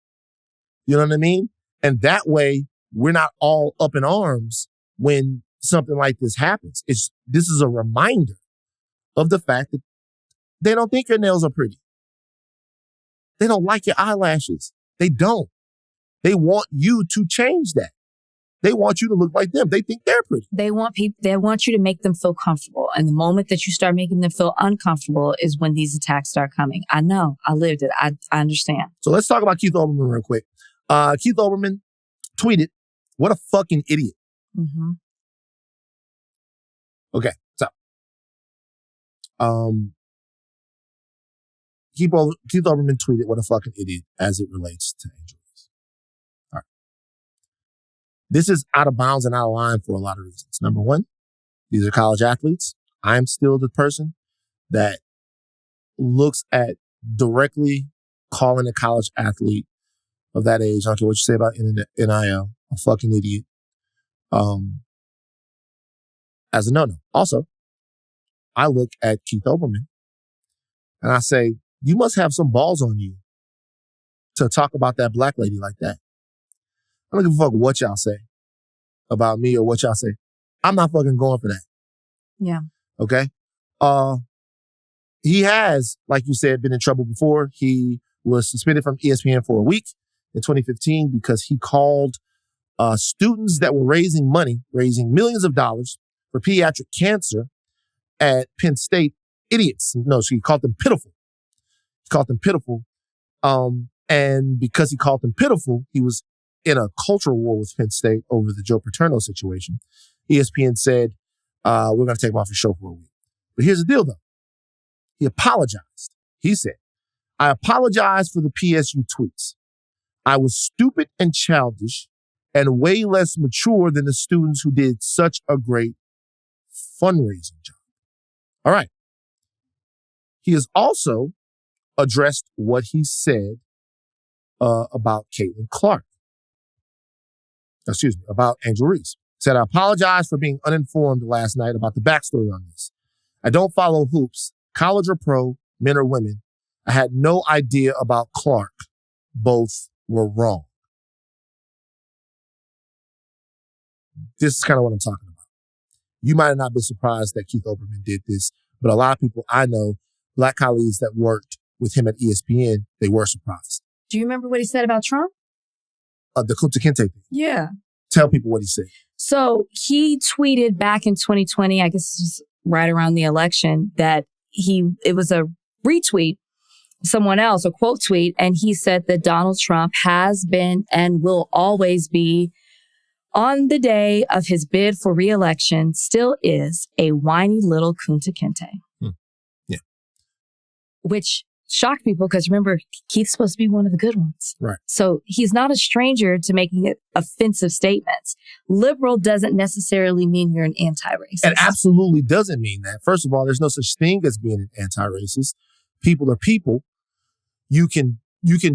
You know what I mean? And that way, we're not all up in arms when something like this happens. This is a reminder of the fact that they don't think your nails are pretty. They don't like your eyelashes. They don't. They want you to change that. They want you to look like them. They think they're pretty. They want you to make them feel comfortable. And the moment that you start making them feel uncomfortable is when these attacks start coming. I know. I lived it. I understand. So let's talk about Keith Olbermann real quick. Keith Olbermann tweeted, "What a fucking idiot." Mm-hmm. Okay. So, Keith Olbermann tweeted, "What a fucking idiot," as it relates to Angel Reese. All right. This is out of bounds and out of line for a lot of reasons. Number one, these are college athletes. I'm still the person that looks at directly calling a college athlete of that age, I don't care what you say about NIL, a fucking idiot, as a no-no. Also, I look at Keith Olbermann and I say, you must have some balls on you to talk about that black lady like that. I don't give a fuck what y'all say about me or what y'all say. I'm not fucking going for that. Yeah. Okay? He has, like you said, been in trouble before. He was suspended from ESPN for a week in 2015 because he called students that were raising millions of dollars for pediatric cancer at Penn State idiots. No, so he called them pitiful. And because he called them pitiful, he was in a cultural war with Penn State over the Joe Paterno situation. ESPN said, we're going to take him off the show for a week. But here's the deal, though. He apologized. He said, "I apologize for the PSU tweets. I was stupid and childish and way less mature than the students who did such a great fundraising job." All right. He has also addressed what he said about Caitlyn Clark. About Angel Reese. He said, "I apologize for being uninformed last night about the backstory on this. I don't follow hoops, college or pro, men or women. I had no idea about Clark. Both were wrong." This is kind of what I'm talking about. You might have not been surprised that Keith Olbermann did this, but a lot of people I know, black colleagues that worked with him at ESPN, they were surprised. Do you remember what he said about Trump? The Kunta Kinte thing. Yeah. Tell people what he said. So he tweeted back in 2020, I guess this was right around the election, that it was a retweet, someone else, a quote tweet, and he said that Donald Trump has been and will always be, on the day of his bid for re-election, still is a whiny little Kunta Kinte. Yeah. Which shocked people because remember, Keith's supposed to be one of the good ones. Right. So he's not a stranger to making offensive statements. Liberal doesn't necessarily mean you're an anti-racist. It absolutely doesn't mean that. First of all, there's no such thing as being an anti-racist. People are people. You can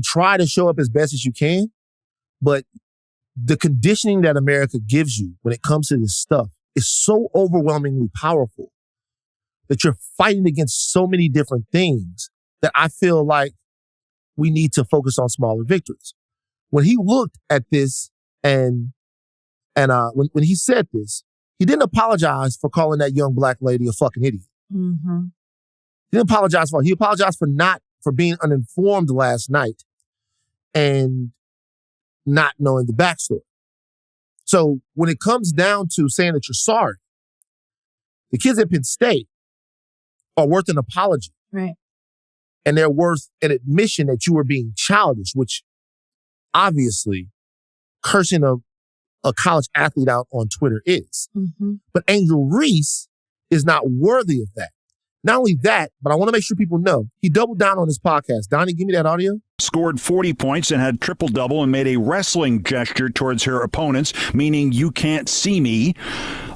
try to show up as best as you can, but the conditioning that America gives you when it comes to this stuff is so overwhelmingly powerful that you're fighting against so many different things that I feel like we need to focus on smaller victories. When he looked at this and when he said this, he didn't apologize for calling that young black lady a fucking idiot. Mm-hmm. He didn't apologize for it. He apologized for not for being uninformed last night and not knowing the backstory. So when it comes down to saying that you're sorry, the kids at Penn State are worth an apology. Right. And they're worth an admission that you were being childish, which obviously cursing a college athlete out on Twitter is. Mm-hmm. But Angel Reese is not worthy of that. Not only that, but I want to make sure people know, he doubled down on his podcast. Donnie, give me that audio. Scored 40 points and had triple-double and made a wrestling gesture towards her opponents, meaning you can't see me.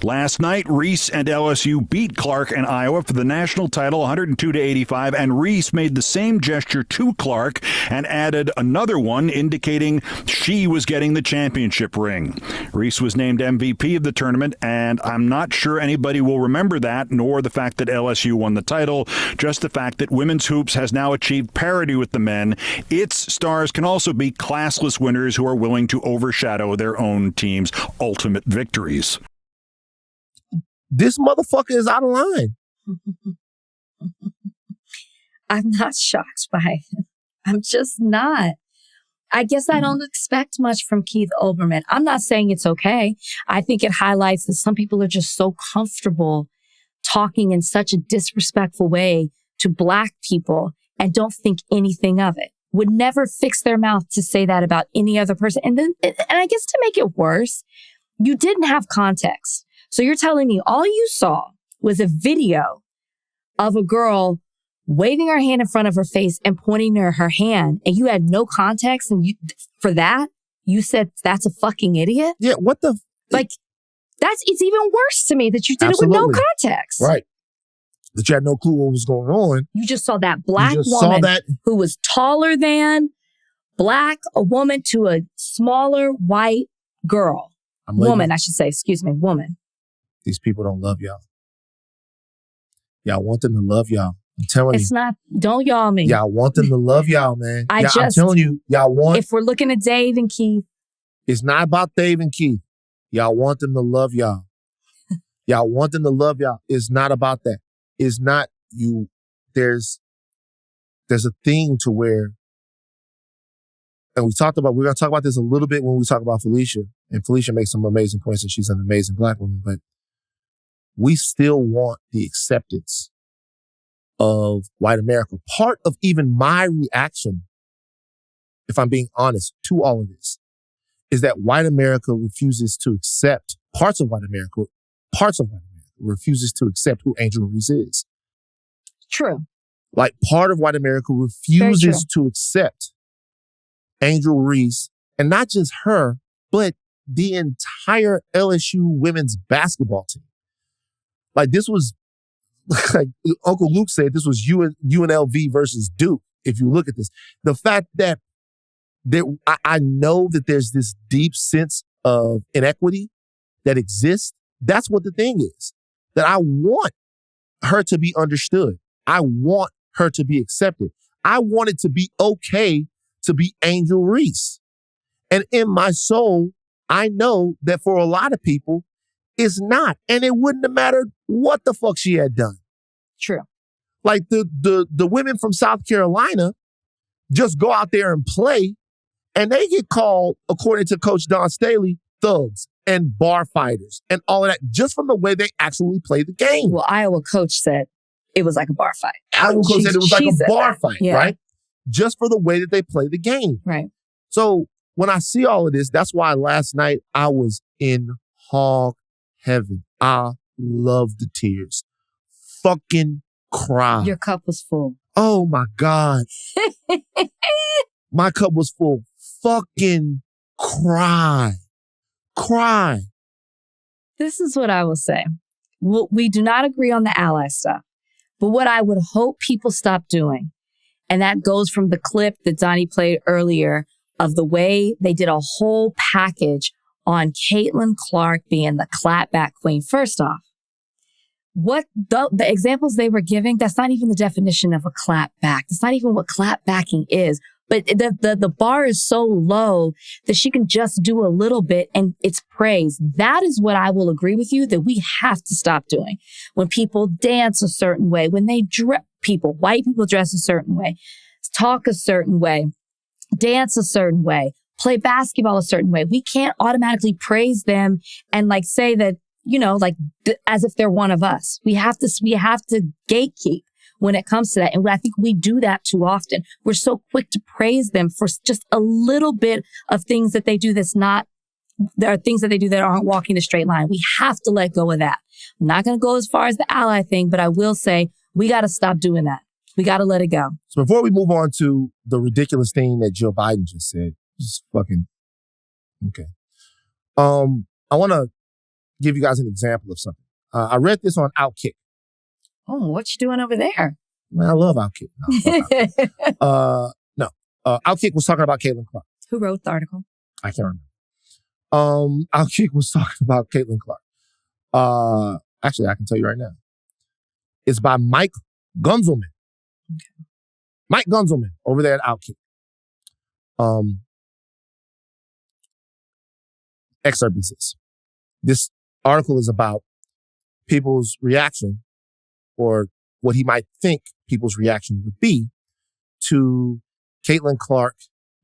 Last night, Reese and LSU beat Clark and Iowa for the national title 102-85, and Reese made the same gesture to Clark and added another one indicating she was getting the championship ring. Reese was named MVP of the tournament, and I'm not sure anybody will remember that, nor the fact that LSU won the title, just the fact that women's hoops has now achieved parity with the men. Its stars can also be classless winners who are willing to overshadow their own team's ultimate victories. This motherfucker is out of line. I'm not shocked by it. I'm just not. I guess I don't expect much from Keith Olbermann. I'm not saying it's okay. I think it highlights that some people are just so comfortable talking in such a disrespectful way to Black people and don't think anything of it. Would never fix their mouth to say that about any other person. And I guess to make it worse, you didn't have context. So you're telling me all you saw was a video of a girl waving her hand in front of her face and pointing to her hand, and you had no context, and for that, you said that's a fucking idiot? Yeah, what the... It's even worse to me that you did Absolutely. it with no context. Right. That you had no clue what was going on. You just saw that Black woman who was taller than Black, a woman to a smaller white girl. Woman. These people don't love y'all. Y'all want them to love y'all. I'm telling you. It's not, don't y'all me. Y'all want them to love y'all, man. I'm telling you, y'all want. If we're looking at Dave and Keith. It's not about Dave and Keith. Y'all want them to love y'all. Y'all want them to love y'all. It's not about that. It's not you. There's a thing to where, and we're going to talk about this a little bit when we talk about Felicia. And Felicia makes some amazing points, and she's an amazing Black woman, but we still want the acceptance of white America. Part of even my reaction, if I'm being honest, to all of this, is that white America refuses to accept, parts of white America refuses to accept who Angel Reese is. True. Like, part of white America refuses to accept Angel Reese, and not just her, but the entire LSU women's basketball team. Like, this was, like Uncle Luke said, this was UNLV versus Duke. If you look at this, the fact that I know that there's this deep sense of inequity that exists. That's what the thing is. That I want her to be understood. I want her to be accepted. I want it to be okay to be Angel Reese. And in my soul, I know that for a lot of people, it's not. And it wouldn't have mattered what the fuck she had done. True. Like the women from South Carolina just go out there and play, and they get called, according to Coach Don Staley, thugs and bar fighters and all of that, just from the way they actually play the game. Well, Iowa coach said it was like a bar fight. Iowa coach said it was like a bar fight, yeah. Right? Just for the way that they play the game. Right. So when I see all of this, that's why last night I was in hog heaven. I loved the tears. Fucking cry. Your cup was full. Oh my God. My cup was full. Fucking cry. Cry. This is what I will say. We do not agree on the ally stuff, but what I would hope people stop doing, and that goes from the clip that Donnie played earlier of the way they did a whole package on Caitlyn Clark being the clapback queen. First off, what the examples they were giving, that's not even the definition of a clapback. That's not even what clapbacking is. But the bar is so low that she can just do a little bit and it's praise. That is what I will agree with you that we have to stop doing. When people dance a certain way, when they white people dress a certain way, talk a certain way, dance a certain way, play basketball a certain way. We can't automatically praise them and like say that, as if they're one of us. We have to gatekeep when it comes to that. And I think we do that too often. We're so quick to praise them for just a little bit of things that they do there are things that they do that aren't walking the straight line. We have to let go of that. I'm not going to go as far as the ally thing, but I will say we got to stop doing that. We got to let it go. So before we move on to the ridiculous thing that Joe Biden just said, just fucking, okay. I want to give you guys an example of something. I read this on Outkick. Oh, what you doing over there? Man, I love Outkick. No. Outkick was talking about Caitlyn Clark. Who wrote the article? I can't remember. Outkick was talking about Caitlyn Clark. Actually, I can tell you right now. It's by Mike Gunzelman. Okay. Mike Gunzelman over there at Outkick. Excerpt is this. This article is about people's reaction, or what he might think people's reaction would be to Caitlyn Clark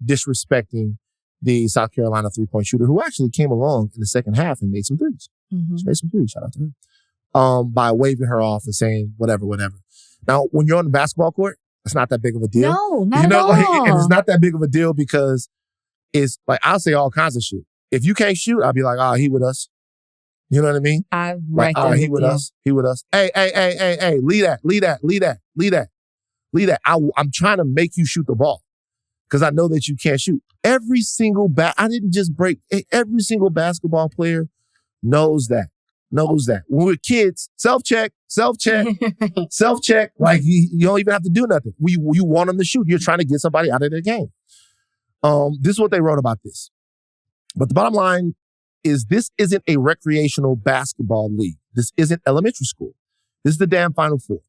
disrespecting the South Carolina three-point shooter, who actually came along in the second half and made some threes. Mm-hmm. She made some threes. Shout out to her. By waving her off and saying whatever. Now, when you're on the basketball court, it's not that big of a deal. No, not at all. And it's not that big of a deal because it's like, I'll say all kinds of shit. If you can't shoot, I'll be like, he with us. You know what I mean? I'm right there. He with us. He with us. Hey, lead that. I'm trying to make you shoot the ball because I know that you can't shoot. Every single every single basketball player knows that. When we're kids, self-check. Like you don't even have to do nothing. You want them to shoot. You're trying to get somebody out of their game. This is what they wrote about this. But the bottom line is this isn't a recreational basketball league. This isn't elementary school. This is the damn Final Four.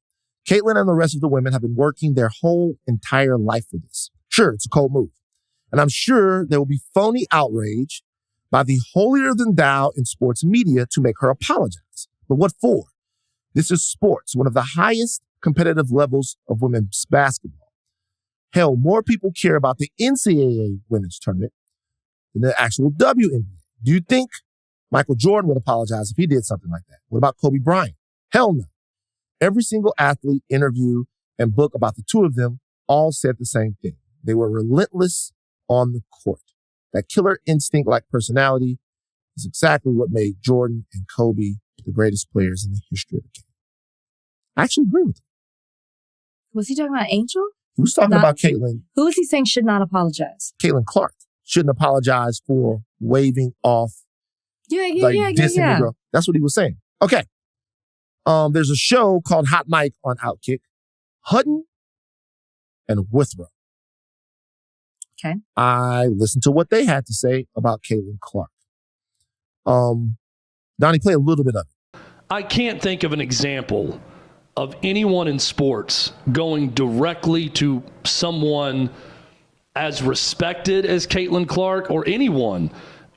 Caitlyn and the rest of the women have been working their whole entire life for this. Sure, it's a cold move. And I'm sure there will be phony outrage by the holier-than-thou in sports media to make her apologize. But what for? This is sports, one of the highest competitive levels of women's basketball. Hell, more people care about the NCAA women's tournament than the actual WNBA. Do you think Michael Jordan would apologize if he did something like that? What about Kobe Bryant? Hell no. Every single athlete, interview, and book about the two of them all said the same thing. They were relentless on the court. That killer instinct-like personality is exactly what made Jordan and Kobe the greatest players in the history of the game. I actually agree with him. Was he talking about Angel? He was talking about Caitlyn. Who was he saying should not apologize? Caitlyn Clark shouldn't apologize for waving off. Dissing the girl. That's what he was saying. Okay. There's a show called Hot Mic on Outkick. Hutton and Withrow. Okay. I listened to what they had to say about Caitlyn Clark. Donnie, play a little bit of it. I can't think of an example of anyone in sports going directly to someone as respected as Caitlyn Clark or anyone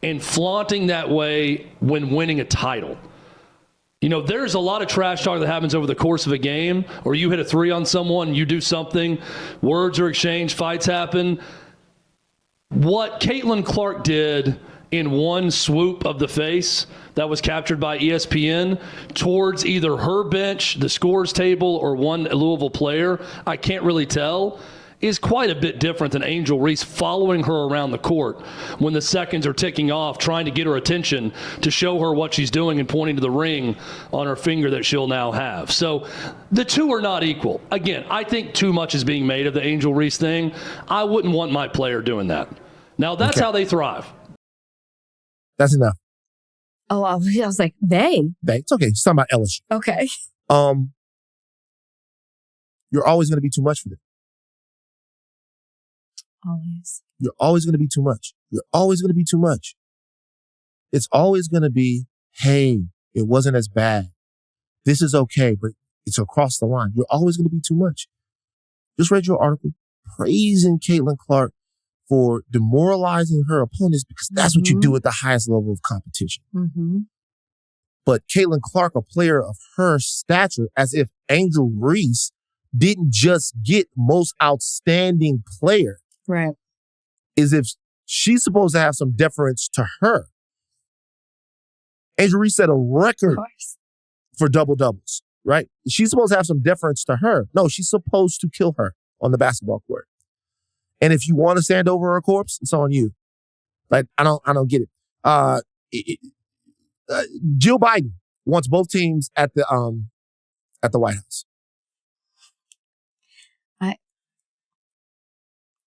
and flaunting that way when winning a title. You know, there's a lot of trash talk that happens over the course of a game, or you hit a three on someone, you do something, words are exchanged, fights happen. What Caitlyn Clark did in one swoop of the face that was captured by ESPN towards either her bench, the scores table, or one Louisville player, I can't really tell, is quite a bit different than Angel Reese following her around the court when the seconds are ticking off, trying to get her attention to show her what she's doing and pointing to the ring on her finger that she'll now have. So the two are not equal. Again, I think too much is being made of the Angel Reese thing. I wouldn't want my player doing that. Now, that's how they thrive. That's enough. Oh, I was like, they? It's okay. She's talking about LSU. Okay. You're always going to be too much for them. Always. You're always going to be too much. You're always going to be too much. It's always going to be, hey, it wasn't as bad. This is okay, but it's across the line. You're always going to be too much. Just read your article praising Caitlyn Clark for demoralizing her opponents because that's what you do at the highest level of competition. Mm-hmm. But Caitlyn Clark, a player of her stature, as if Angel Reese didn't just get most outstanding player. Right. Is if she's supposed to have some deference to her. Angel Reese set a record for double-doubles, right? She's supposed to have some deference to her. No, she's supposed to kill her on the basketball court. And if you want to stand over her corpse, it's on you. Like, I don't get it. Jill Biden wants both teams at the White House.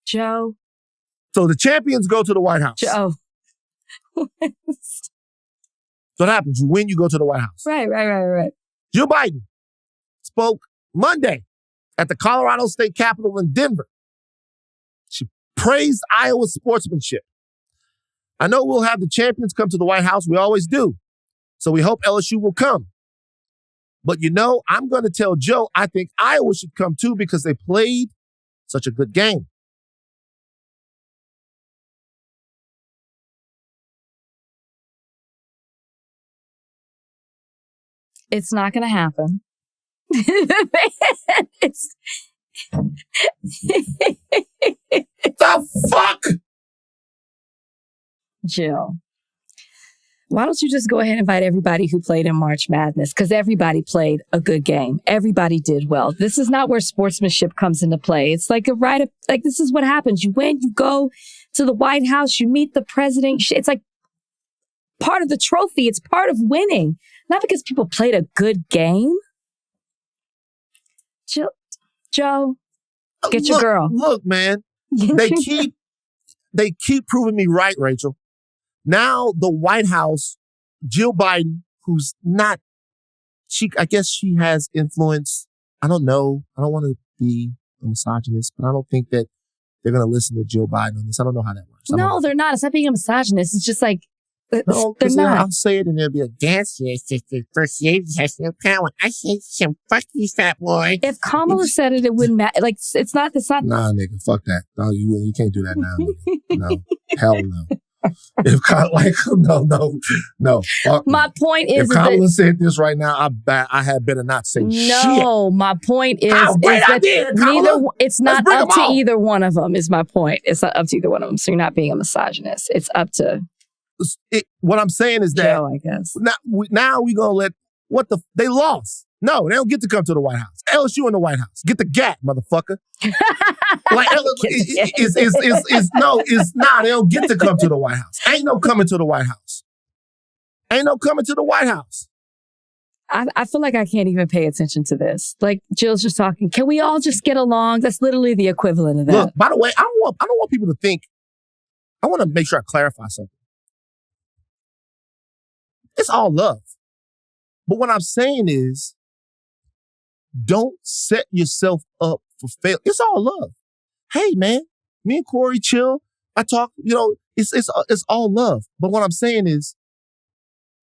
Joe. So the champions go to the White House. Joe. So what happens? You win, you go to the White House. Right. Jill Biden spoke Monday at the Colorado State Capitol in Denver. She praised Iowa's sportsmanship. I know we'll have the champions come to the White House. We always do. So we hope LSU will come. But I'm going to tell Joe, I think Iowa should come too because they played such a good game. It's not going to happen. It's the fuck? Jill, why don't you just go ahead and invite everybody who played in March Madness? Because everybody played a good game. Everybody did well. This is not where sportsmanship comes into play. It's like this is what happens. You win, you go to the White House, you meet the president. It's like part of the trophy. It's part of winning. Not because people played a good game. Joe, get your girl. Look, man, they keep proving me right, Rachel. Now the White House, Jill Biden, who's not, I guess she has influence. I don't know. I don't want to be a misogynist, but I don't think that they're going to listen to Jill Biden on this. I don't know how that works. No, they're not. It's not being a misogynist. It's just like, no, they're not. I'll say it and there'll be a dance. First lady has no power. I say some fuck you, fat boy. If Kamala said it, it wouldn't matter. Like, it's not. Nah, nigga, fuck that. No, you can't do that now. No, hell no. If no. Fuck my point is, if Kamala said this right now, I had better not say shit. No, my point is that it's not up to either one of them. Is my point. It's not up to either one of them. So you're not being a misogynist. It's up to. What I'm saying is that Joe, I guess. Now we're going to they lost. No, they don't get to come to the White House. LSU in the White House. Get the gap, motherfucker. It's not. They don't get to come to the White House. Ain't no coming to the White House. I feel like I can't even pay attention to this. Like, Jill's just talking. Can we all just get along? That's literally the equivalent of that. Look, by the way, I don't want people to think. I want to make sure I clarify something. It's all love. But what I'm saying is, don't set yourself up for fail. It's all love. Hey, man, me and Corey chill. I talk, it's all love. But what I'm saying is,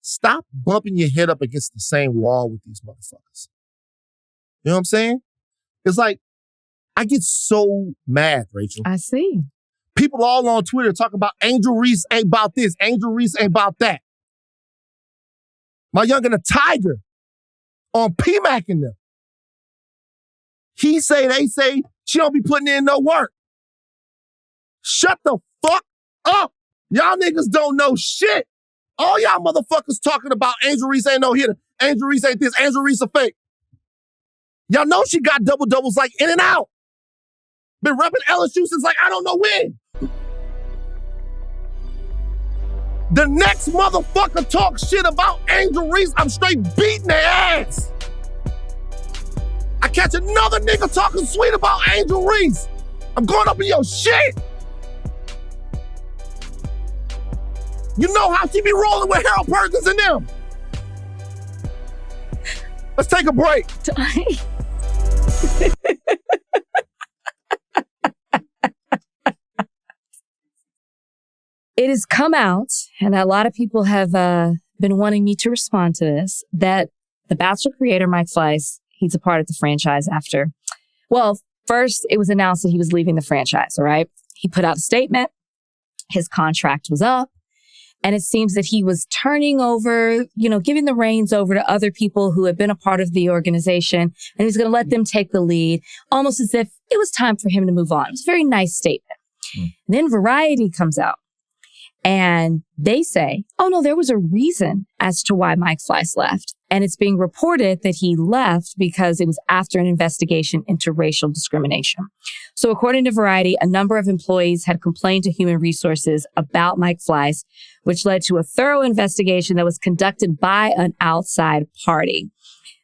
stop bumping your head up against the same wall with these motherfuckers. You know what I'm saying? It's like, I get so mad, Rachel. I see. People all on Twitter talking about Angel Reese ain't about this. Angel Reese ain't about that. My youngin' a Tiger on PMAC in them. They say, she don't be putting in no work. Shut the fuck up. Y'all niggas don't know shit. All y'all motherfuckers talking about Angel Reese ain't no hitter. Angel Reese ain't this. Angel Reese a fake. Y'all know she got double-doubles like in and out. Been repping LSU since like I don't know when. The next motherfucker talks shit about Angel Reese, I'm straight beating their ass. I catch another nigga talking sweet about Angel Reese, I'm going up in your shit. You know how she be rolling with Harold Perkins and them. Let's take a break. It has come out, and a lot of people have been wanting me to respond to this, that the Bachelor creator, Mike Fleiss, he's a part of the franchise after. Well, first, it was announced that he was leaving the franchise, all right? He put out a statement. His contract was up. And it seems that he was turning over, giving the reins over to other people who had been a part of the organization. And he was going to let them take the lead, almost as if it was time for him to move on. It was a very nice statement. And then Variety comes out and they say, oh no, there was a reason as to why Mike Fleiss left. And it's being reported that he left because it was after an investigation into racial discrimination. So according to Variety, a number of employees had complained to Human Resources about Mike Fleiss, which led to a thorough investigation that was conducted by an outside party.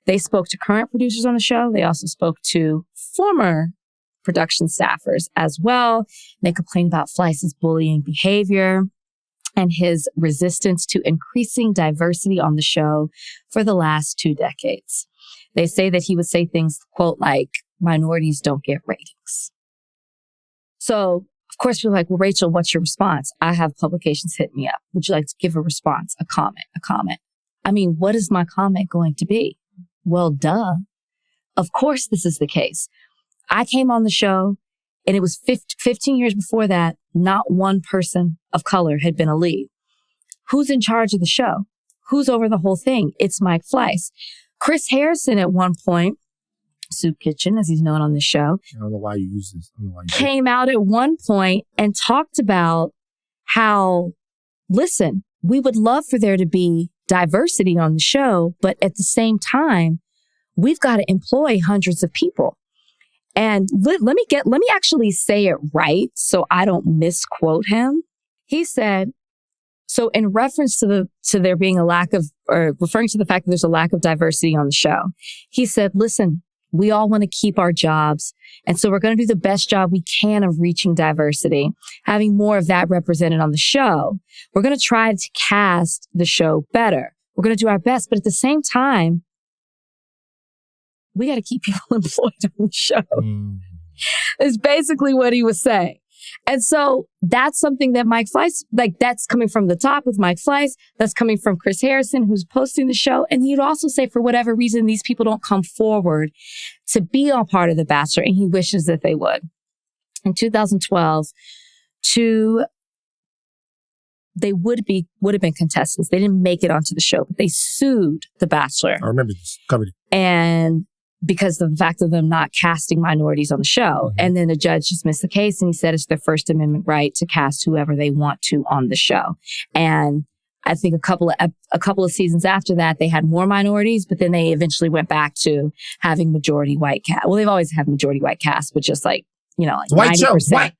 They spoke to current producers on the show. They also spoke to former production staffers as well. They complained about Fleiss's bullying behavior and his resistance to increasing diversity on the show for the last 2 decades. They say that he would say things, quote, like, minorities don't get ratings. So, of course, we're like, well, Rachel, what's your response? I have publications hit me up. Would you like to give a response, a comment? I mean, what is my comment going to be? Well, duh. Of course, this is the case. I came on the show and it was 15 years before that, not one person of color had been a lead. Who's in charge of the show? Who's over the whole thing? It's Mike Fleiss. Chris Harrison at one point, Soup Kitchen, as he's known on the show. I don't know why you use this. Came out at one point and talked about how, listen, we would love for there to be diversity on the show, but at the same time, we've got to employ hundreds of people. And let me actually say it right so I don't misquote him. He said, so in reference to there being a lack of, or referring to the fact that there's a lack of diversity on the show, he said, listen, we all want to keep our jobs. And so we're going to do the best job we can of reaching diversity, having more of that represented on the show. We're going to try to cast the show better. We're going to do our best. But at the same time, we got to keep people employed on the show. Is basically what he was saying. And so that's something that Mike Fleiss, like that's coming from the top with Mike Fleiss. That's coming from Chris Harrison, who's posting the show. And he'd also say, for whatever reason, these people don't come forward to be a part of The Bachelor. And he wishes that they would. In 2012, they would have been contestants. They didn't make it onto the show, but they sued The Bachelor. I remember this. Covered it. And because of the fact of them not casting minorities on the show. Mm-hmm. And then the judge dismissed the case and he said it's their First Amendment right to cast whoever they want to on the show. And I think a couple of seasons after that, they had more minorities, but then they eventually went back to having majority white cast. Well, they've always had majority white cast, but just like, like white 90%. Show, white.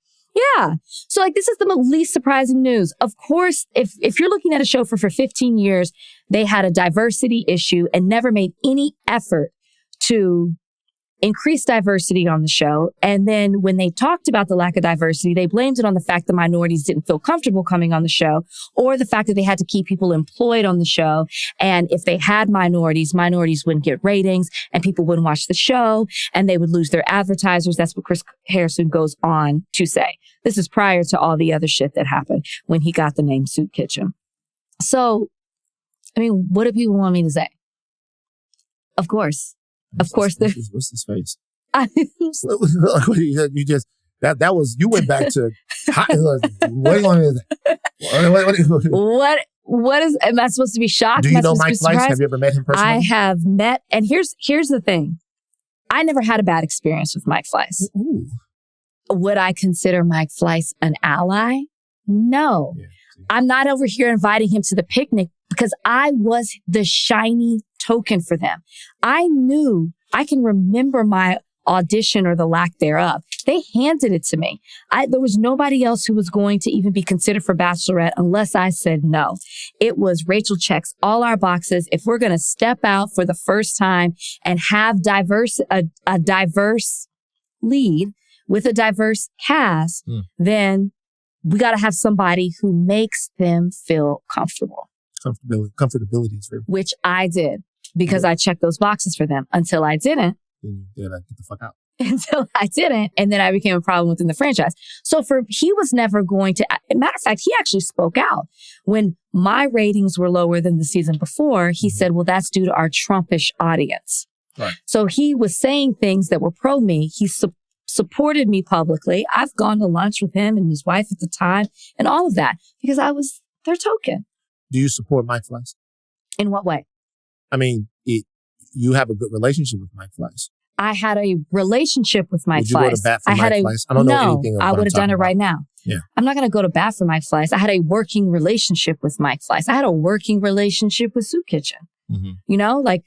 Yeah. So like, this is the least surprising news. Of course, if you're looking at a show for 15 years, they had a diversity issue and never made any effort to increase diversity on the show. And then when they talked about the lack of diversity, they blamed it on the fact that minorities didn't feel comfortable coming on the show, or the fact that they had to keep people employed on the show. And if they had minorities wouldn't get ratings and people wouldn't watch the show and they would lose their advertisers. That's what Chris Harrison goes on to say. This is prior to all the other shit that happened when he got the name Soup Kitchen. So, I mean, what do people want me to say? Of course. What's his face? You just that was you went back to what is am I supposed to be shocked? Do you know Mike Fleiss? Have you ever met him personally? I have met, and here's the thing. I never had a bad experience with Mike Fleiss. Ooh. Would I consider Mike Fleiss an ally? No. Yeah, I'm not over here inviting him to the picnic because I was the shiny token for them. I can remember my audition or the lack thereof. They handed it to me. There was nobody else who was going to even be considered for Bachelorette unless I said no. It was Rachel checks all our boxes. If we're going to step out for the first time and have a diverse lead with a diverse cast, then we got to have somebody who makes them feel comfortable. Comfortability is very, which I did because I checked those boxes for them. Until I didn't. Then you gotta get the fuck out. Until I didn't, and then I became a problem within the franchise. So he was never going to. Matter of fact, he actually spoke out when my ratings were lower than the season before. He said, "Well, that's due to our Trumpish audience." Right. So he was saying things that were pro me. He supported me publicly. I've gone to lunch with him and his wife at the time, and all of that because I was their token. Do you support Mike Fleiss? In what way? I mean, you have a good relationship with Mike Fleiss. I had a relationship with Mike Fleiss. Would you go to bat for Mike Fleiss? I don't know anything about I would have done it right now. Yeah. I'm not going to go to bat for Mike Fleiss. I had a working relationship with Mike Fleiss. I had a working relationship with Soup Kitchen. Mm-hmm. You know, like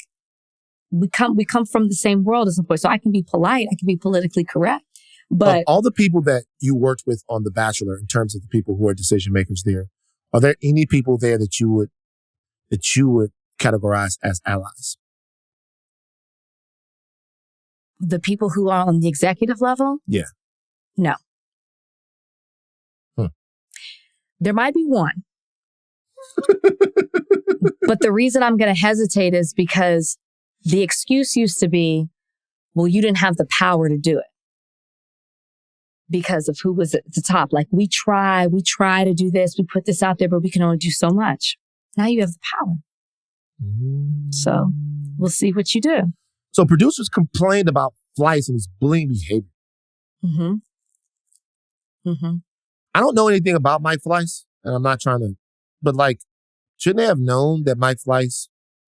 we come from the same world at some point. So I can be polite. I can be politically correct. But of all the people that you worked with on The Bachelor, in terms of the people who are decision makers there, are there any people there that you would categorize as allies? The people who are on the executive level? Yeah. No. There might be one. But the reason I'm going to hesitate is because the excuse used to be, well, you didn't have the power to do it because of who was at the top. Like, we try to do this, we put this out there, but we can only do so much. Now you have the power. So we'll see what you do. So producers complained about Fleiss and his bullying behavior. Mm-hmm. Mm-hmm. I don't know anything about Mike Fleiss, and I'm not trying to, but like, shouldn't they have known that Mike Fleiss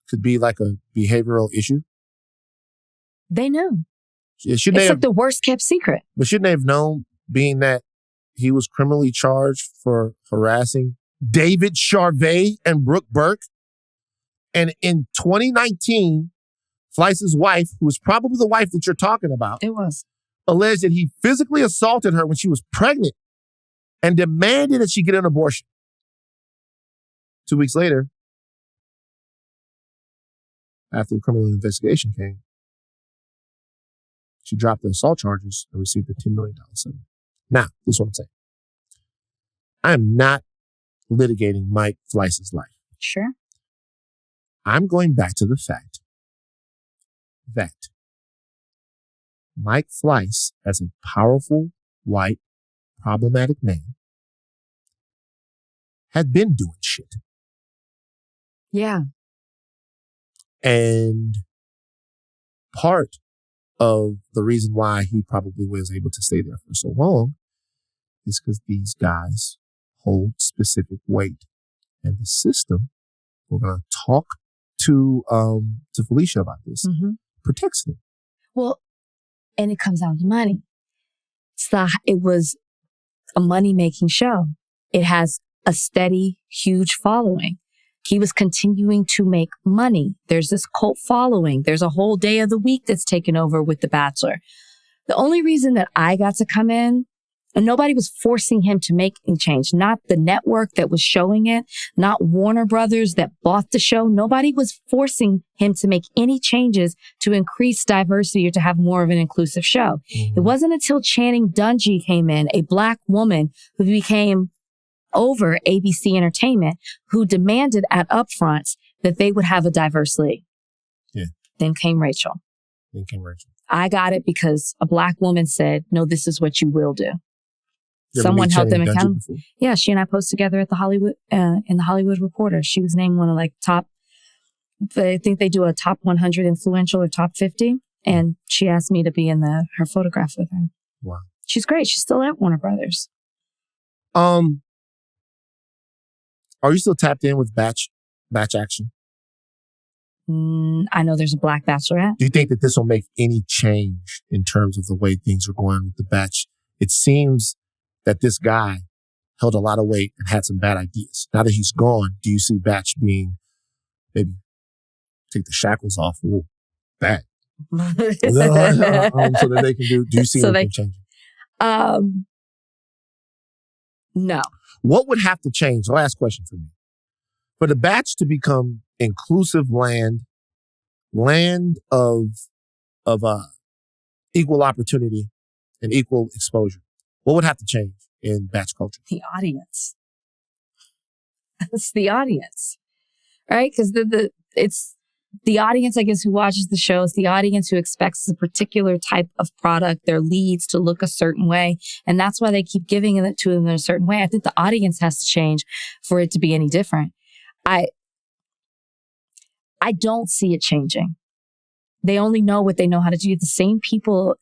could be like a behavioral issue? They knew. It's like the worst kept secret. But shouldn't they have known, being that he was criminally charged for harassing David Charvet and Brooke Burke? And in 2019, Fleiss's wife, who was probably the wife that you're talking about, alleged that he physically assaulted her when she was pregnant and demanded that she get an abortion. 2 weeks later, after the criminal investigation came, she dropped the assault charges and received a $10 million settlement. Now, this is what I'm saying. I am not litigating Mike Fleiss's life. Sure. I'm going back to the fact that Mike Fleiss, as a powerful, white, problematic man, had been doing shit. Yeah. And part of the reason why he probably was able to stay there for so long is because these guys hold specific weight. And the system, we're going to talk to Felicia about this, protects them. Well, and it comes down to money. It was a money-making show. It has a steady, huge following. He was continuing to make money. There's this cult following. There's a whole day of the week that's taken over with The Bachelor. The only reason that I got to come in, and nobody was forcing him to make any change, not the network that was showing it, not Warner Brothers that bought the show. Nobody was forcing him to make any changes to increase diversity or to have more of an inclusive show. It wasn't until Channing Dungey came in, a Black woman who became over ABC Entertainment, who demanded at upfronts that they would have a diverse league. Yeah. Then came Rachel. I got it because a Black woman said, no, this is what you will do. Someone held them accountable. Yeah, she and I posted together at the Hollywood, in the Hollywood Reporter. She was named one of top, I think they do a top 100 influential or top 50. And she asked me to be in her photograph with her. Wow. She's great. She's still at Warner Brothers. Are you still tapped in with batch action? I know there's a Black Bachelorette. Do you think that this will make any change in terms of the way things are going with the batch? It seems that this guy held a lot of weight and had some bad ideas. Now that he's gone, do you see batch being maybe take the shackles off? Ooh, bad. So that they can do you see anything changing? No. What would have to change? Last question for me. For the batch to become inclusive land of equal opportunity and equal exposure, what would have to change in batch culture? The audience. It's the audience, right? Because it's the audience, I guess, who watches the show. It's the audience who expects a particular type of product, their leads to look a certain way. And that's why they keep giving it to them in a certain way. I think the audience has to change for it to be any different. I don't see it changing. They only know what they know how to do. The same people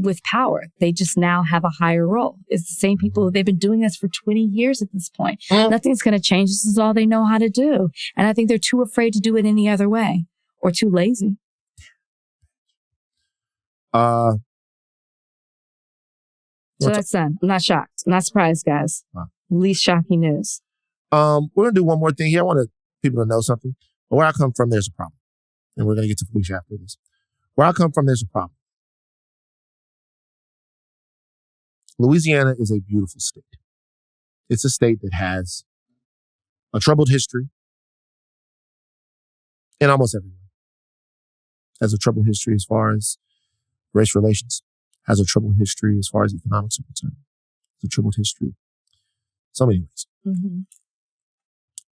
with power. They just now have a higher role. It's the same people. They've been doing this for 20 years at this point. Nothing's going to change. This is all they know how to do. And I think they're too afraid to do it any other way or too lazy. So that's done. I'm not shocked. I'm not surprised, guys. Wow. Least shocking news. We're going to do one more thing here. I want people to know something. Where I come from, there's a problem. And we're going to get to Felicia after this. Where I come from, there's a problem. Louisiana is a beautiful state. It's a state that has a troubled history in almost everywhere. Has a troubled history as far as race relations. Has a troubled history as far as economics are concerned. Has a troubled history so many ways.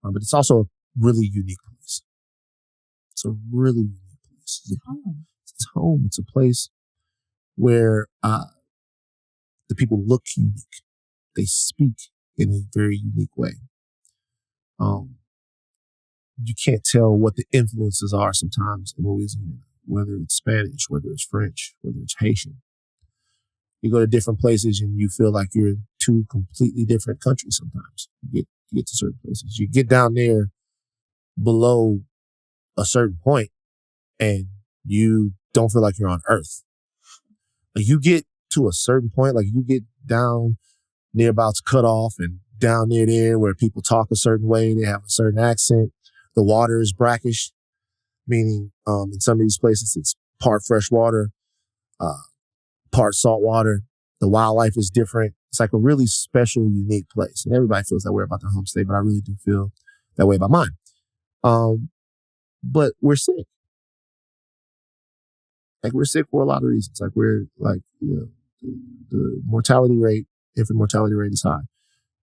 But it's also a really unique place. It's a really unique place. It's home. It's a place where the people look unique. They speak in a very unique way. You can't tell what the influences are sometimes in Louisiana, whether it's Spanish, whether it's French, whether it's Haitian. You go to different places and you feel like you're in two completely different countries sometimes. You get to certain places. You get down there below a certain point and you don't feel like you're on Earth. Like you get to a certain point, like you get down near about to cut off and down near there where people talk a certain way, they have a certain accent. The water is brackish, meaning in some of these places it's part fresh water, part salt water. The wildlife is different. It's like a really special, unique place. And everybody feels that way about their home state, but I really do feel that way about mine. But we're sick. Like we're sick for a lot of reasons. Like we're like, the mortality rate, infant mortality rate is high.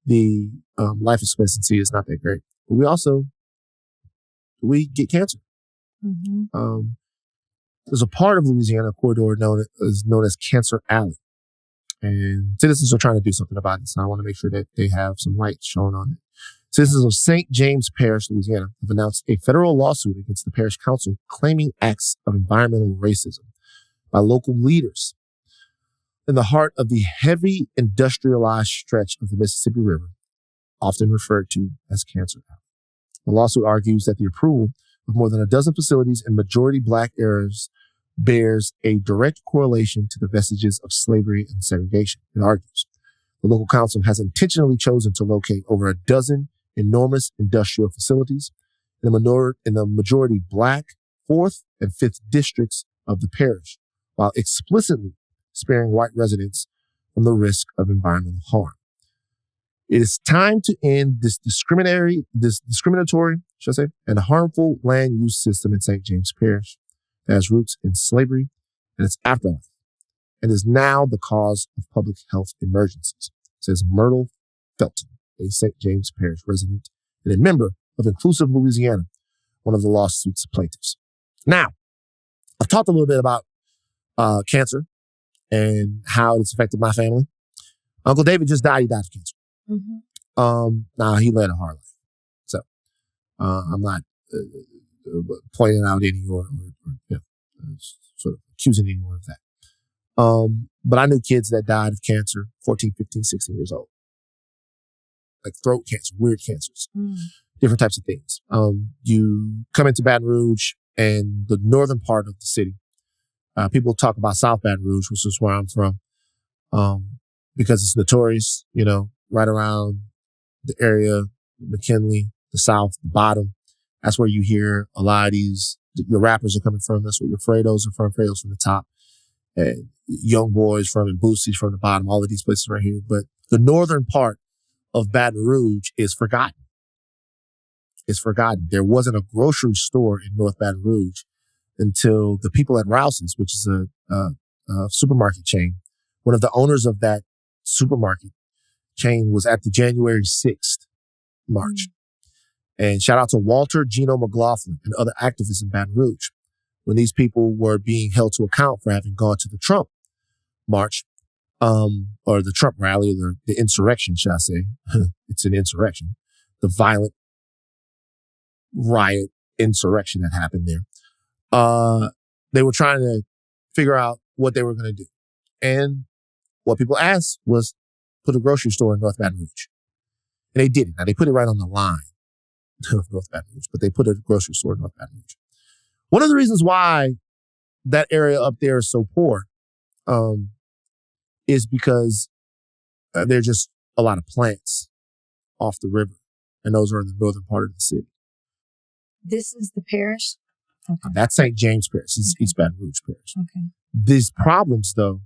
The life expectancy is not that great. But we get cancer. There's a part of Louisiana corridor known as Cancer Alley. And citizens are trying to do something about this. And I want to make sure that they have some light shown on it. Citizens of St. James Parish, Louisiana, have announced a federal lawsuit against the parish council claiming acts of environmental racism by local leaders in the heart of the heavy industrialized stretch of the Mississippi River, often referred to as Cancer Alley. The lawsuit argues that the approval of more than a dozen facilities in majority black areas bears a direct correlation to the vestiges of slavery and segregation. It argues the local council has intentionally chosen to locate over a dozen enormous industrial facilities in the majority black 4th and 5th districts of the parish, while explicitly sparing white residents from the risk of environmental harm. It is time to end this discriminatory, and harmful land use system in St. James Parish that has roots in slavery and its afterlife, and is now the cause of public health emergencies, says Myrtle Felton, a St. James Parish resident and a member of Inclusive Louisiana, one of the lawsuit's plaintiffs. Now, I've talked a little bit about cancer and how it's affected my family. Uncle David just died. He died of cancer. Now he led a hard life. So, I'm not pointing out any or sort of accusing anyone of that. But I knew kids that died of cancer, 14, 15, 16 years old. Like throat cancer, weird cancers, different types of things. You come into Baton Rouge and the northern part of the city. People talk about South Baton Rouge, which is where I'm from, because it's notorious, right around the area, McKinley, the South, the bottom. That's where you hear a lot of your rappers are coming from. That's where your Fredos are from. Fredos from the top, and Young Boys from, and Boosie's from the bottom. All of these places right here. But the northern part of Baton Rouge is forgotten. It's forgotten. There wasn't a grocery store in North Baton Rouge until the people at Rouse's, which is a supermarket chain. One of the owners of that supermarket chain was at the January 6th march. And shout out to Walter Gino McLaughlin and other activists in Baton Rouge. When these people were being held to account for having gone to the Trump march, or the Trump rally, or the insurrection, should I say. It's an insurrection. The violent riot insurrection that happened there. They were trying to figure out what they were going to do. And what people asked was put a grocery store in North Baton Rouge. And they did it. Now, they put it right on the line of North Baton Rouge, but they put a grocery store in North Baton Rouge. One of the reasons why that area up there is so poor is because there are just a lot of plants off the river. And those are in the northern part of the city. This is the parish? Okay. That's St. James Parish. It's East Baton Rouge Parish. Okay. These problems, though,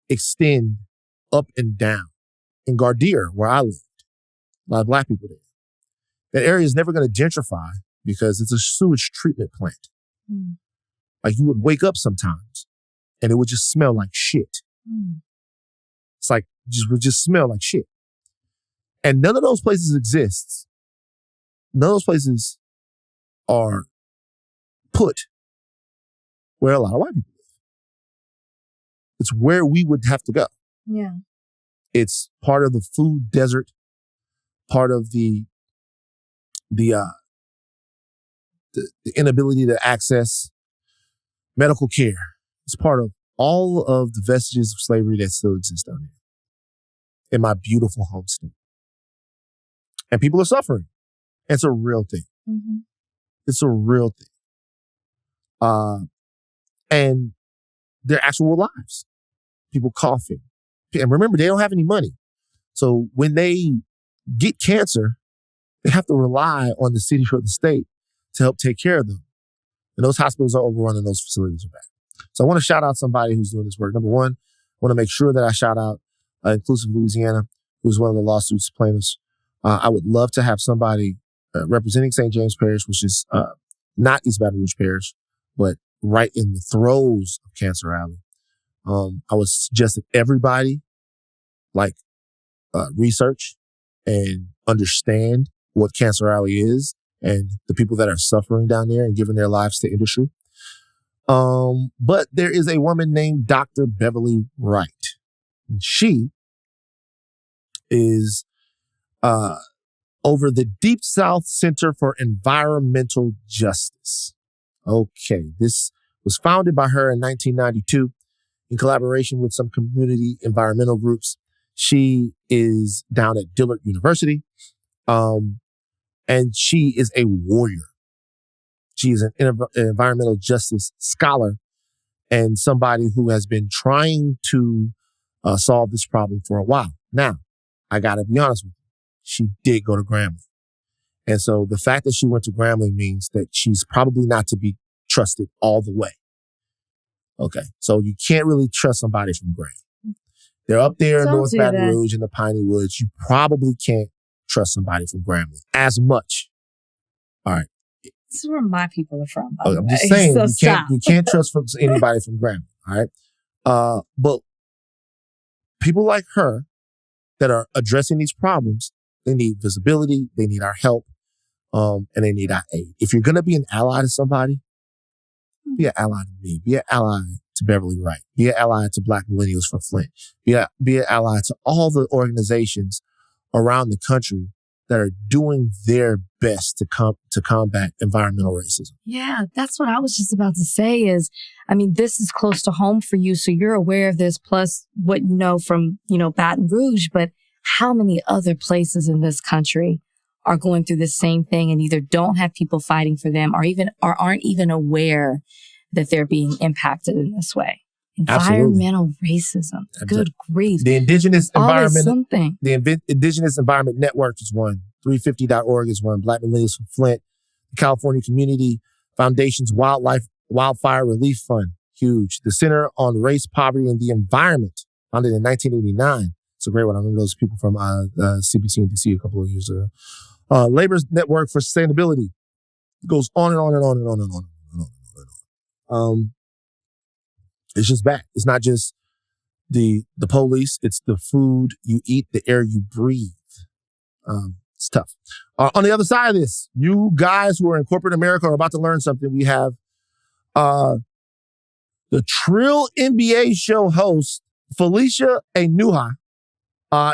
extend up and down. In Gardere, where I lived, a lot of black people there. That area is never going to gentrify because it's a sewage treatment plant. Like, you would wake up sometimes and it would just smell like shit. It's like, would just smell like shit. And none of those places exist. None of those places are put where a lot of white people live. It's where we would have to go. Yeah. It's part of the food desert, part of the inability to access medical care. It's part of all of the vestiges of slavery that still exist down here in my beautiful home state. And people are suffering. It's a real thing. Mm-hmm. It's a real thing. And they're actual lives. People coughing. And remember, they don't have any money. So when they get cancer, they have to rely on the city or the state to help take care of them. And those hospitals are overrun and those facilities are bad. So I want to shout out somebody who's doing this work. Number one, I want to make sure that I shout out Inclusive Louisiana, who's one of the lawsuits plaintiffs. I would love to have somebody representing St. James Parish, which is not East Baton Rouge Parish, but right in the throes of Cancer Alley. I would suggest that everybody research and understand what Cancer Alley is and the people that are suffering down there and giving their lives to industry. But there is a woman named Dr. Beverly Wright. And she is over the Deep South Center for Environmental Justice. Okay, this was founded by her in 1992 in collaboration with some community environmental groups. She is down at Dillard University, and she is a warrior. She is an environmental justice scholar and somebody who has been trying to solve this problem for a while. Now, I got to be honest with you. She did go to Grambling. And so the fact that she went to Grambling means that she's probably not to be trusted all the way. Okay. So you can't really trust somebody from Grambling. They're up there in North Baton Rouge in the Piney Woods. You probably can't trust somebody from Grambling as much. All right. This is where my people are from. I'm just saying, you can't trust anybody from Grambling. All right. But people like her that are addressing these problems, they need visibility, they need our help, and they need our aid. If you're going to be an ally to somebody, be an ally to me. Be an ally to Beverly Wright. Be an ally to Black Millennials from Flint. Be an ally to all the organizations around the country that are doing their best to combat environmental racism. Yeah, that's what I was just about to say is, I mean, this is close to home for you, so you're aware of this, plus what you know from, Baton Rouge, but how many other places in this country are going through the same thing and either don't have people fighting for them or aren't even aware that they're being impacted in this way? Environmental racism. Good grief. The Indigenous Environment Network is one. 350.org is one. Black Millennials from Flint. The California Community Foundation's Wildfire Relief Fund. Huge. The Center on Race, Poverty, and the Environment. Founded in 1989. It's a great one. I remember those people from CPC and DC a couple of years ago. Labor's Network for Sustainability. It goes on and on and on and on and on and on and on. It's just bad. It's not just the police. It's the food you eat, the air you breathe. It's tough. On the other side of this, you guys who are in corporate America are about to learn something. We have the Trill MBA Show host, Felicia Enuha,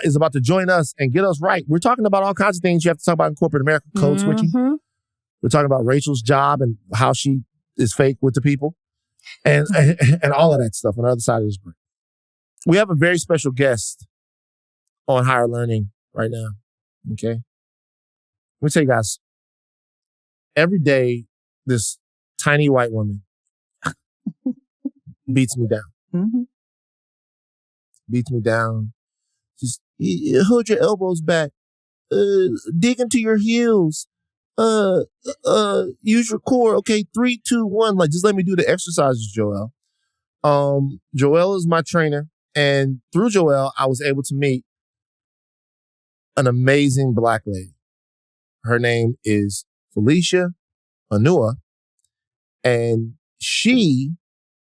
is about to join us and get us right. We're talking about all kinds of things you have to talk about in corporate America. Code switching. We're talking about Rachel's job and how she is fake with the people. And all of that stuff on the other side of this break. We have a very special guest on Higher Learning right now. Okay. Let me tell you guys, every day, this tiny white woman beats me down. Mm-hmm. Beats me down. Just hold your elbows back. Dig into your heels. Use your core. Okay, 3, 2, 1. Like, just let me do the exercises, Joelle. Joelle is my trainer, and through Joelle, I was able to meet an amazing Black lady. Her name is Felicia Enuha, and she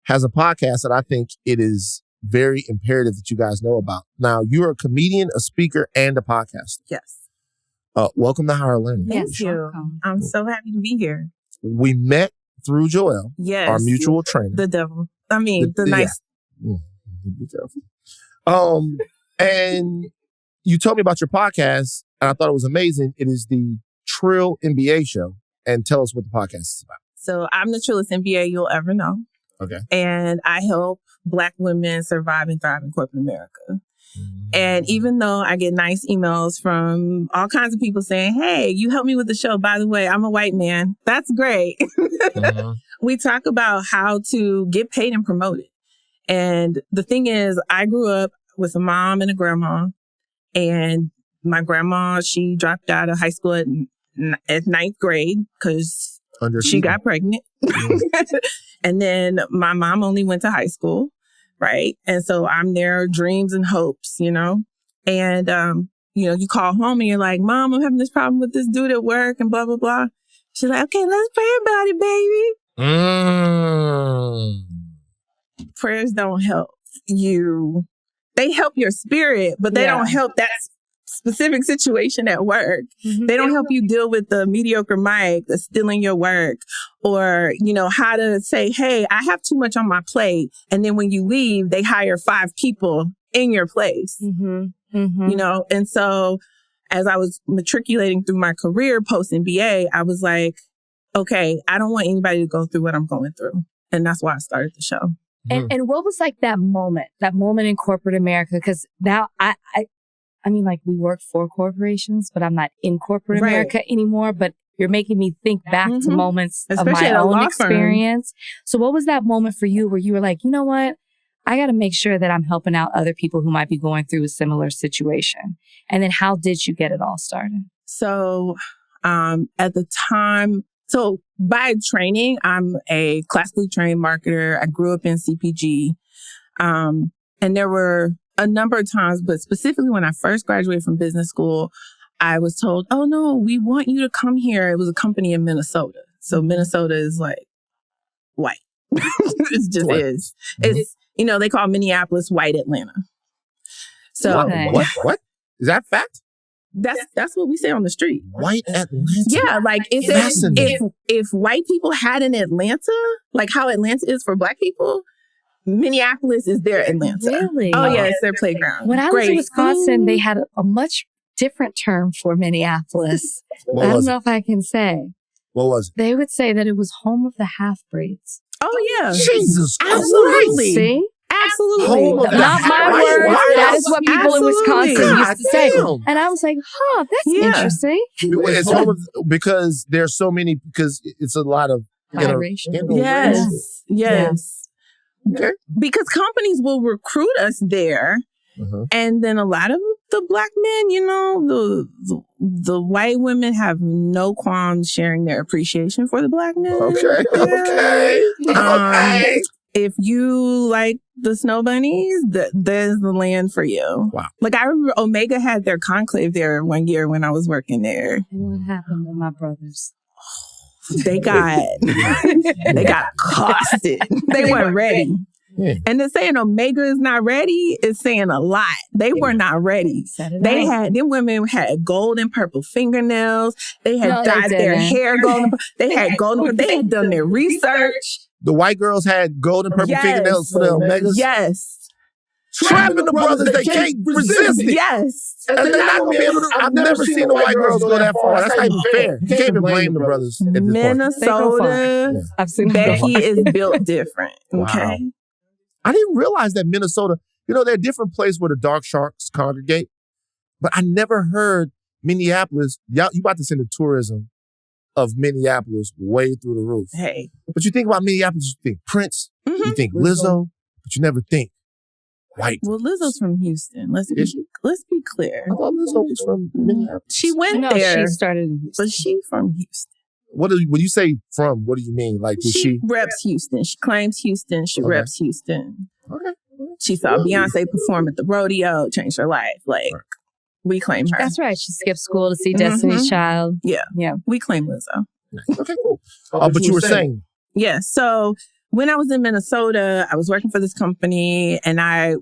has a podcast that I think it is very imperative that you guys know about. Now, you're a comedian, a speaker, and a podcaster. Yes. Welcome to Higher Learning. Thank you. I'm so happy to be here. We met through Joelle, our mutual trainer. The devil. I mean, the nice. Yeah. Be careful. And you told me about your podcast, and I thought it was amazing. It is the Trill MBA Show. And tell us what the podcast is about. So I'm the trillest MBA you'll ever know. Okay. And I help Black women survive and thrive in corporate America. And even though I get nice emails from all kinds of people saying, hey, you helped me with the show. By the way, I'm a white man. That's great. We talk about how to get paid and promoted. And the thing is, I grew up with a mom and a grandma. And my grandma, she dropped out of high school at 9th grade because she got pregnant. And then my mom only went to high school. Right. And so I'm their dreams and hopes, you know, and, you call home and you're like, Mom, I'm having this problem with this dude at work and blah, blah, blah. She's like, okay, let's pray about it, baby. Prayers don't help you. They help your spirit, but they don't help that specific situation at work. They don't help you deal with the mediocre Mike that's stealing your work, or, how to say, hey, I have too much on my plate. And then when you leave, they hire 5 people in your place, And so as I was matriculating through my career post MBA, I was like, okay, I don't want anybody to go through what I'm going through. And that's why I started the show. And what was like that moment in corporate America? Because now I mean, like, we work for corporations, but I'm not in corporate America anymore. But you're making me think back to moments especially of my own experience. So what was that moment for you where you were like, you know what? I got to make sure that I'm helping out other people who might be going through a similar situation. And then how did you get it all started? So at the time, by training, I'm a classically trained marketer. I grew up in CPG. And there were a number of times, but specifically when I first graduated from business school, I was told, oh no, we want you to come here. It was a company in Minnesota. So Minnesota is like white. It just is. It's, they call Minneapolis white Atlanta. So what? Is that fact? That's what we say on the street. White Atlanta. Yeah, like if white people had an Atlanta, like how Atlanta is for Black people, Minneapolis is their Atlanta. Really? Oh, yeah, it's their playground. When I was in Wisconsin, they had a much different term for Minneapolis. I don't know if I can say. What was it? They would say that it was home of the half-breeds. Oh, yeah. Jesus Absolutely. See? Absolutely. Not my words. That is what people in Wisconsin used to say. And I was like, that's interesting. It's home of, because there's so many, because it's a lot of interracial. Yes. Okay. Because companies will recruit us there. And then a lot of the Black men, the white women have no qualms sharing their appreciation for the Black men. Okay. If you like the Snow Bunnies, there's the land for you. Wow. Like, I remember Omega had their conclave there one year when I was working there. And what happened to my brothers? They got costed. They weren't ready. Yeah. And to saying Omega is not ready is saying a lot. They were not ready. Them women had gold and purple fingernails. They had dyed their hair gold. They had done their research. The white girls had gold and purple fingernails for the Omegas. Yes. Trapping the brothers, they can't resist it. Yes. And they're not gonna be able to, I've never seen the white girls go that far. That's not even fair. You can't even blame the brothers at this Minnesota, I've seen Becky is built different. Okay. Wow. I didn't realize that Minnesota, You know, there are different places where the dark sharks congregate, but I never heard Minneapolis. You about to send the tourism of Minneapolis way through the roof. Hey. But you think about Minneapolis, you think Prince, you think Lizzo, but you never think white. Well, Lizzo's from Houston. Let's be clear. I thought Lizzo was from Minneapolis. She went there. She started in Houston. But she's from Houston. When you say from, what do you mean? Like, was she reps Houston. She claims Houston. She reps Houston. Okay. She saw Beyonce perform at the rodeo, changed her life. Like, we claim her. That's right. She skipped school to see Destiny's Child. Yeah. Yeah. We claim Lizzo. Okay, cool. But you were saying. Yeah. So when I was in Minnesota, I was working for this company and I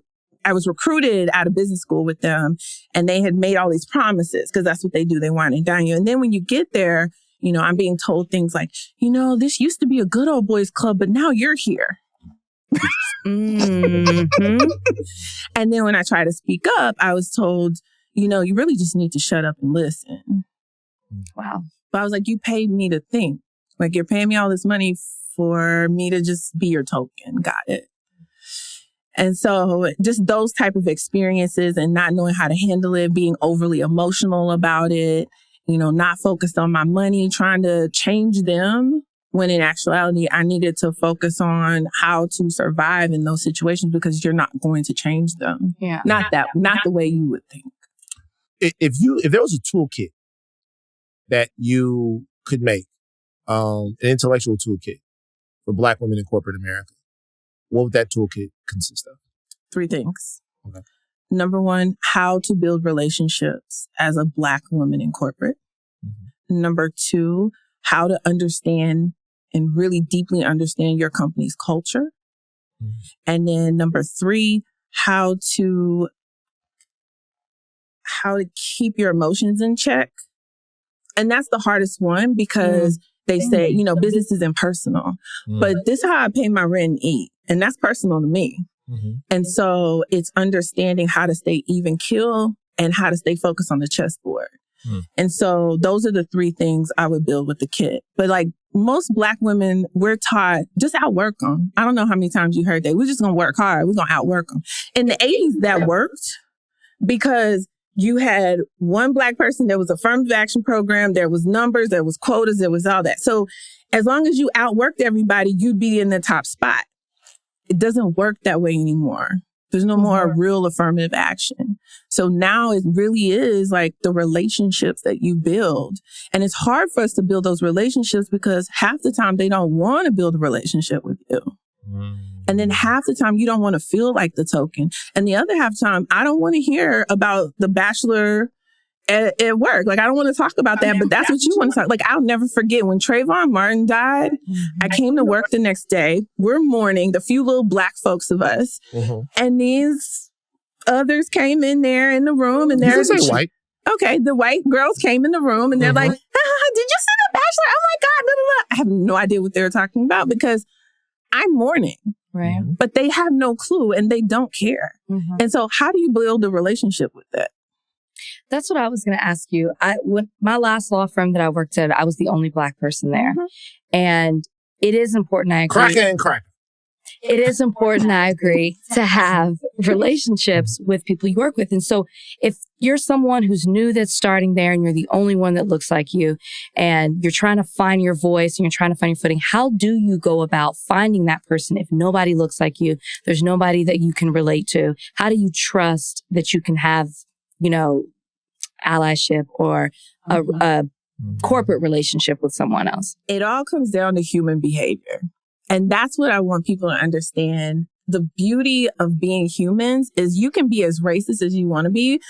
was recruited out of business school with them, and they had made all these promises because that's what they do. They want to down you. And then when you get there, you know, I'm being told things like, you know, this used to be a good old boys club, but now you're here. Mm-hmm. And then when I try to speak up, I was told, you know, you really just need to shut up and listen. Wow. But I was like, you paid me to think. Like, you're paying me all this money for me to just be your token. Got it. And so just those type of experiences and not knowing how to handle it, being overly emotional about it, you know, not focused on my money, trying to change them, when in actuality, I needed to focus on how to survive in those situations because you're not going to change them. Yeah. Not the way you would think. If there was a toolkit that you could make, an intellectual toolkit for Black women in corporate America, what would that toolkit consist of? 3 things. Okay. Number 1, how to build relationships as a Black woman in corporate. Mm-hmm. Number 2, how to understand and really deeply understand your company's culture. Mm-hmm. And then number 3, how to keep your emotions in check. And that's the hardest one because they say, you know, business is impersonal. But this is how I pay my rent and eat. And that's personal to me. Mm-hmm. And so it's understanding how to stay even keel and how to stay focused on the chessboard. And so those are the 3 things I would build with the kit. But like most Black women, we're taught just outwork them. I don't know how many times you heard that. We're just going to work hard. We're going to outwork them. In the 80s, that worked because you had one Black person, there was affirmative action program, there was numbers, there was quotas, there was all that. So as long as you outworked everybody, you'd be in the top spot. It doesn't work that way anymore. There's no more real affirmative action. So now it really is like the relationships that you build. And it's hard for us to build those relationships because half the time they don't want to build a relationship with you. And then half the time you don't want to feel like the token. And the other half the time, I don't want to hear about the Bachelor at work. Like, I don't want to talk about that, but that's what you want to talk. Like, I'll never forget when Trayvon Martin died. I came to work the next day. We're mourning, the few little Black folks of us. And these others came in there in the room and they're white. Okay, the white girls came in the room and they're like, did you see the Bachelor? Oh my God, blah, blah, blah. I have no idea what they were talking about because I'm mourning. Right. But they have no clue and they don't care. And so how do you build a relationship with that? That's what I was going to ask you. When my last law firm that I worked at, I was the only Black person there. And it is important, I agree. Cracker. It is important, I agree, to have relationships with people you work with. And so if you're someone who's new that's starting there and you're the only one that looks like you and you're trying to find your voice and you're trying to find your footing, how do you go about finding that person if nobody looks like you? There's nobody that you can relate to. How do you trust that you can have, you know, allyship or a corporate relationship with someone else? It all comes down to human behavior. And that's what I want people to understand. The beauty of being humans is you can be as racist as you want to be,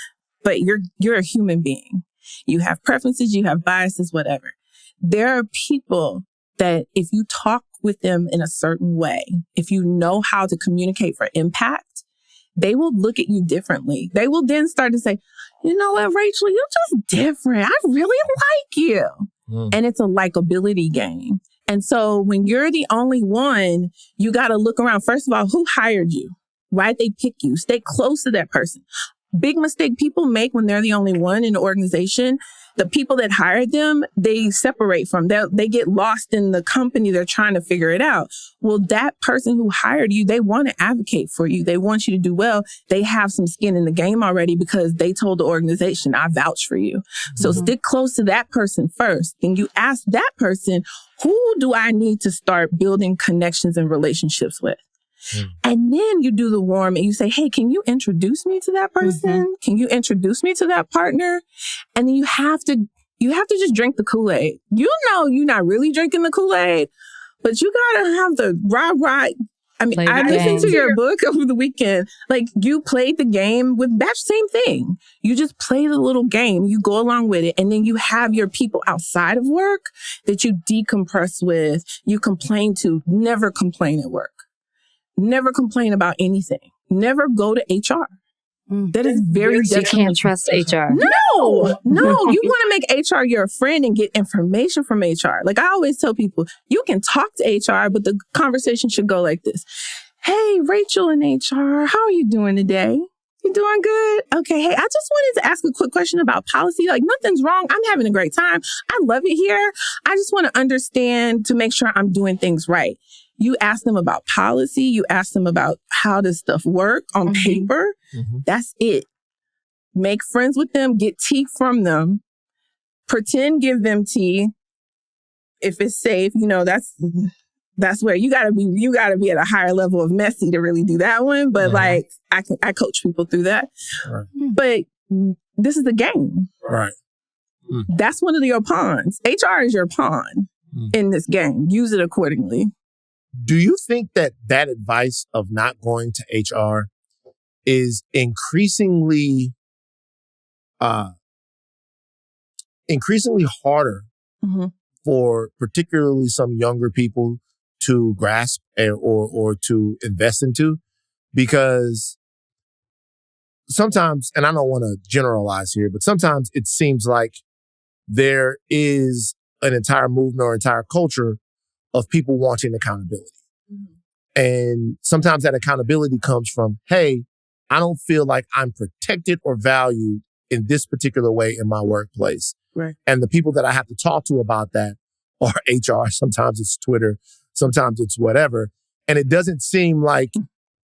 but you're a human being. You have preferences, you have biases, whatever. There are people that if you talk with them in a certain way, if you know how to communicate for impact, they will look at you differently. They will then start to say, you know what, Rachel, you're just different. I really like you. And it's a likability game. And so when you're the only one, you got to look around. First of all, who hired you? Why'd they pick you? Stay close to that person. big mistake people make when they're the only one in the organization. The people that hired them, they separate from them. They get lost in the company. They're trying to figure it out. Well, that person who hired you, they want to advocate for you. They want you to do well. They have some skin in the game already because they told the organization, I vouch for you. So stick close to that person first. Then you ask that person, who do I need to start building connections and relationships with? And then you do the warm and you say, hey, can you introduce me to that person? Can you introduce me to that partner? And then you have to just drink the Kool-Aid. You know, you're not really drinking the Kool-Aid, but you gotta have the rah. I mean, I listened to your book over the weekend. Like, you played the game with Bachelor, same thing. You just play the little game. You go along with it. And then you have your people outside of work that you decompress with, you complain to. Never complain at work. Never complain about anything. Never go to HR. That is very detrimental. You can't trust HR. No. You want to make HR your friend and get information from HR. Like, I always tell people, you can talk to HR, but the conversation should go like this. Hey, Rachel in HR, how are you doing today? You doing good? Okay. Hey, I just wanted to ask a quick question about policy. Like, nothing's wrong. I'm having a great time. I love it here. I just want to understand to make sure I'm doing things right. You ask them about policy. You ask them about how does stuff work on paper. That's it. Make friends with them. Get tea from them. Pretend give them tea. If it's safe, you know, that's where you gotta be at a higher level of messy to really do that one. But like, I coach people through that. Right. But this is the game. Right. That's one of your pawns. HR is your pawn in this game. Use it accordingly. Do you think that advice of not going to HR is increasingly harder for particularly some younger people to grasp or to invest into? Because sometimes, and I don't want to generalize here, but sometimes it seems like there is an entire movement or entire culture of people wanting accountability. And sometimes that accountability comes from, hey, I don't feel like I'm protected or valued in this particular way in my workplace. Right. And the people that I have to talk to about that are HR. Sometimes it's Twitter. Sometimes it's whatever. And it doesn't seem like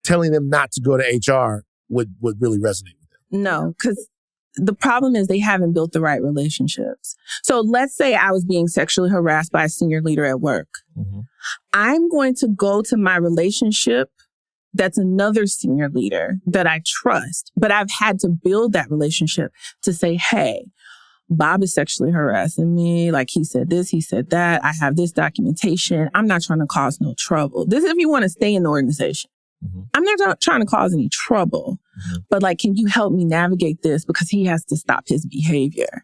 telling them not to go to HR would really resonate with them. No, because the problem is they haven't built the right relationships. So let's say I was being sexually harassed by a senior leader at work. I'm going to go to my relationship that's another senior leader that I trust, but I've had to build that relationship to say, hey, Bob is sexually harassing me. Like, he said this, he said that. I have this documentation. I'm not trying to cause no trouble. This is if you want to stay in the organization. I'm not trying to cause any trouble, but like, can you help me navigate this? Because he has to stop his behavior.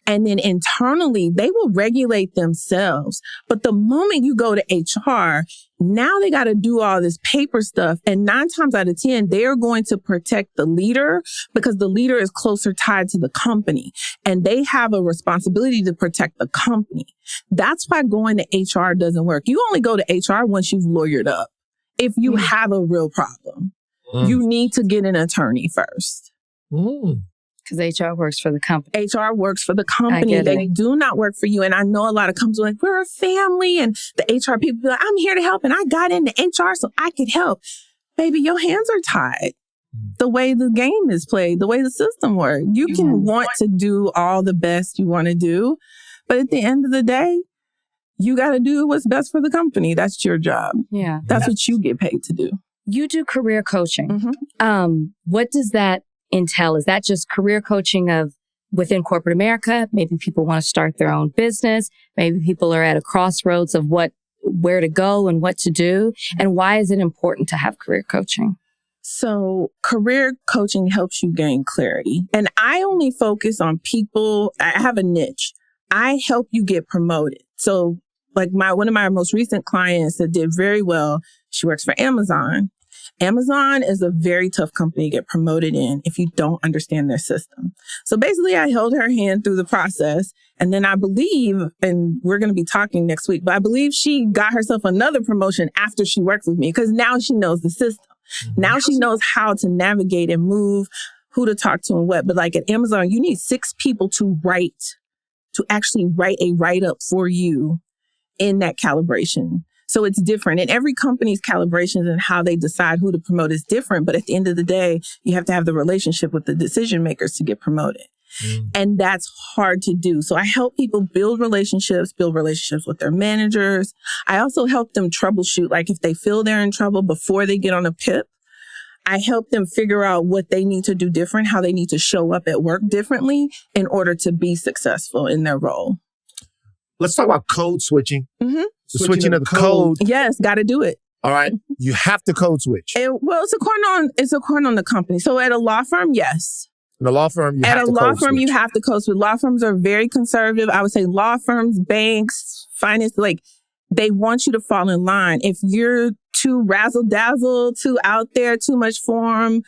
And then internally, they will regulate themselves. But the moment you go to HR, now they got to do all this paper stuff. And 9 times out of 10, they're going to protect the leader because the leader is closer tied to the company. And they have a responsibility to protect the company. That's why going to HR doesn't work. You only go to HR once you've lawyered up. If you have a real problem, you need to get an attorney first. Because HR works for the company. HR works for the company. They do not work for you. And I know a lot of companies are like, we're a family. And the HR people be like, I'm here to help. And I got into HR so I could help. Baby, your hands are tied. The way the game is played, the way the system works. You can want to do all the best you want to do. But at the end of the day, you got to do what's best for the company. That's your job. Yeah. That's what you get paid to do. You do career coaching. What does that entail? Is that just career coaching of within corporate America? Maybe people want to start their own business. Maybe people are at a crossroads of where to go and what to do. And why is it important to have career coaching? So career coaching helps you gain clarity. And I only focus on people. I have a niche. I help you get promoted. So like one of my most recent clients that did very well, she works for Amazon. Amazon is a very tough company to get promoted in if you don't understand their system. So basically, I held her hand through the process. And then I believe, and we're going to be talking next week, but I believe she got herself another promotion after she worked with me because now she knows the system. Now she knows how to navigate and move who to talk to and what. But like at Amazon, you need 6 people to actually write a write-up for you in that calibration. So it's different. And every company's calibrations and how they decide who to promote is different. But at the end of the day, you have to have the relationship with the decision makers to get promoted. And that's hard to do. So I help people build relationships with their managers. I also help them troubleshoot. Like if they feel they're in trouble before they get on a PIP, I help them figure out what they need to do different, how they need to show up at work differently in order to be successful in their role. Let's talk about code switching. Mm-hmm. So switching of the code. Yes, got to do it. All right. You have to code switch. It's according on the company. So at a law firm, yes. In a law firm, you have to code switch. At a law firm, you have to code switch. Law firms are very conservative. I would say law firms, banks, finance, like they want you to fall in line. If you're too razzle-dazzle, too out there, too much form,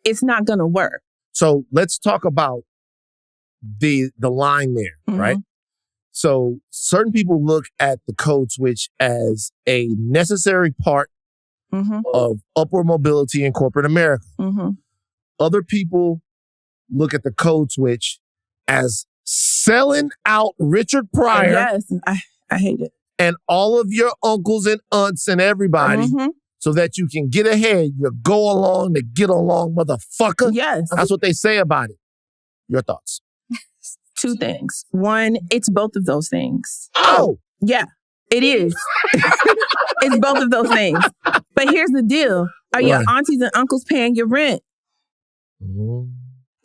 it's not going to work. So let's talk about the line there, right? So certain people look at the code switch as a necessary part of upward mobility in corporate America. Other people look at the code switch as selling out Richard Pryor. Yes, I hate it. And all of your uncles and aunts and everybody so that you can get ahead. You go along to get along, motherfucker. Yes. That's what they say about it. Your thoughts? 2 things. 1, it's both of those things. Oh! Yeah, it is. It's both of those things. But here's the deal. Are your aunties and uncles paying your rent?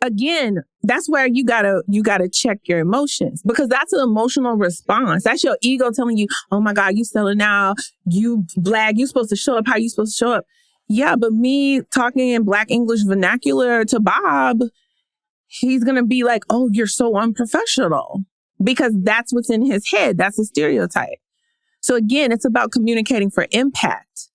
Again, that's where you gotta check your emotions, because that's an emotional response. That's your ego telling you, oh my God, you selling out, you Black, you supposed to show up how you supposed to show up. Yeah, but me talking in Black English vernacular to Bob, he's gonna be like, oh, you're so unprofessional, because that's what's in his head. That's a stereotype. So again, it's about communicating for impact.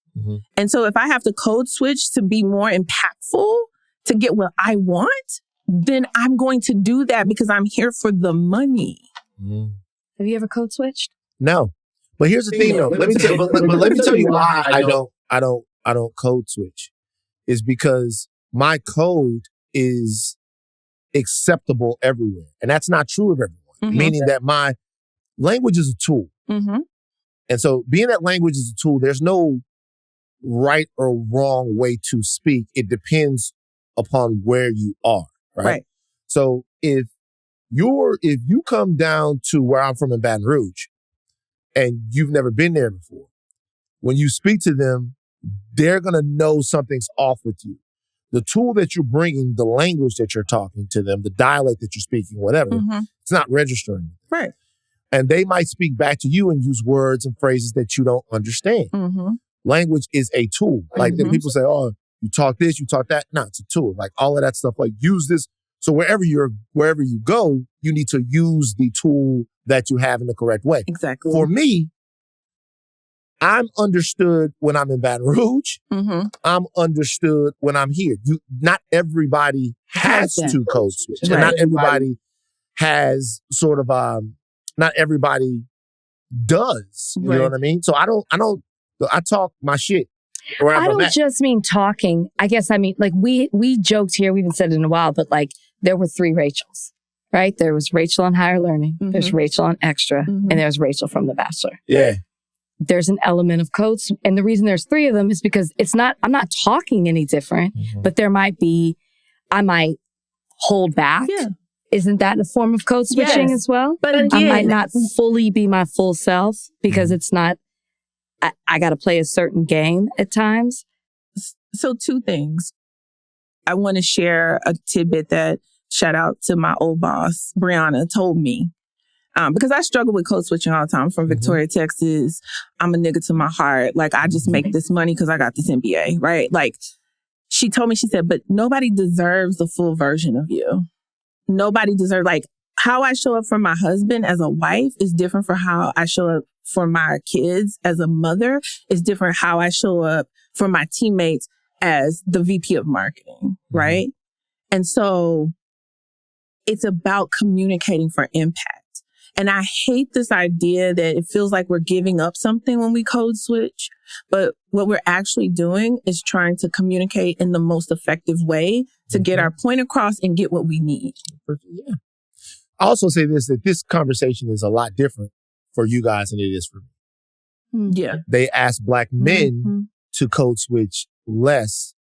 And so if I have to code switch to be more impactful, to get what I want, then I'm going to do that because I'm here for the money. Have you ever code switched? No. But here's the thing though. Let me tell you why I don't code switch. Is because my code is acceptable everywhere. And that's not true of everyone. Meaning that my language is a tool. And so being that language is a tool, there's no right or wrong way to speak. It depends upon where you are, right? So if you come down to where I'm from in Baton Rouge and you've never been there before, when you speak to them, they're going to know something's off with you. The tool that you're bringing, the language that you're talking to them, the dialect that you're speaking, whatever, it's not registering. Right. And they might speak back to you and use words and phrases that you don't understand. Language is a tool. Like then people say, oh, you talk this, you talk that. No, it's a tool. Like all of that stuff, like use this. So wherever you go, you need to use the tool that you have in the correct way. Exactly. For me, I'm understood when I'm in Baton Rouge. I'm understood when I'm here. Not everybody has to code switch. And not everybody has sort of, not everybody does. You know what I mean? So I talk my shit. I don't just mean talking. I guess I mean, like we joked here, we haven't said it in a while, but like there were 3 Rachels, right? There was Rachel on Higher Learning, there's Rachel on Extra, and there's Rachel from The Bachelor. Yeah. There's an element of codes. And the reason there's 3 of them is because I'm not talking any different, but I might hold back. Yeah. Isn't that a form of code switching as well? But again, I might not fully be my full self because it's not, I got to play a certain game at times. So 2 things. I want to share a tidbit that, shout out to my old boss, Brianna, told me. Because I struggle with code switching all the time. I'm from Victoria, Texas. I'm a nigga to my heart. Like, I just make this money because I got this MBA, right? Like, she told me, she said, but nobody deserves the full version of you. Nobody deserves, like, how I show up for my husband as a wife is different from how I show up for my kids as a mother. Is different how I show up for my teammates as the VP of marketing, right? And so it's about communicating for impact. And I hate this idea that it feels like we're giving up something when we code switch. But what we're actually doing is trying to communicate in the most effective way to get our point across and get what we need. Yeah. I also say this, that this conversation is a lot different for you guys than it is for me. Yeah. They ask Black men to code switch less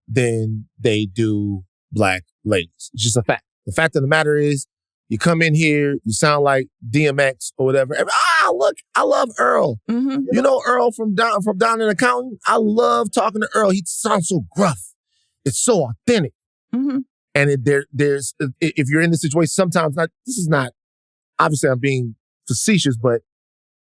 than they do Black ladies. It's just a fact. The fact of the matter is, you come in here, you sound like DMX or whatever. Look, I love Earl. You know Earl from down in accounting? I love talking to Earl. He sounds so gruff. It's so authentic. And there's, if you're in this situation, sometimes this is not, obviously I'm being facetious, but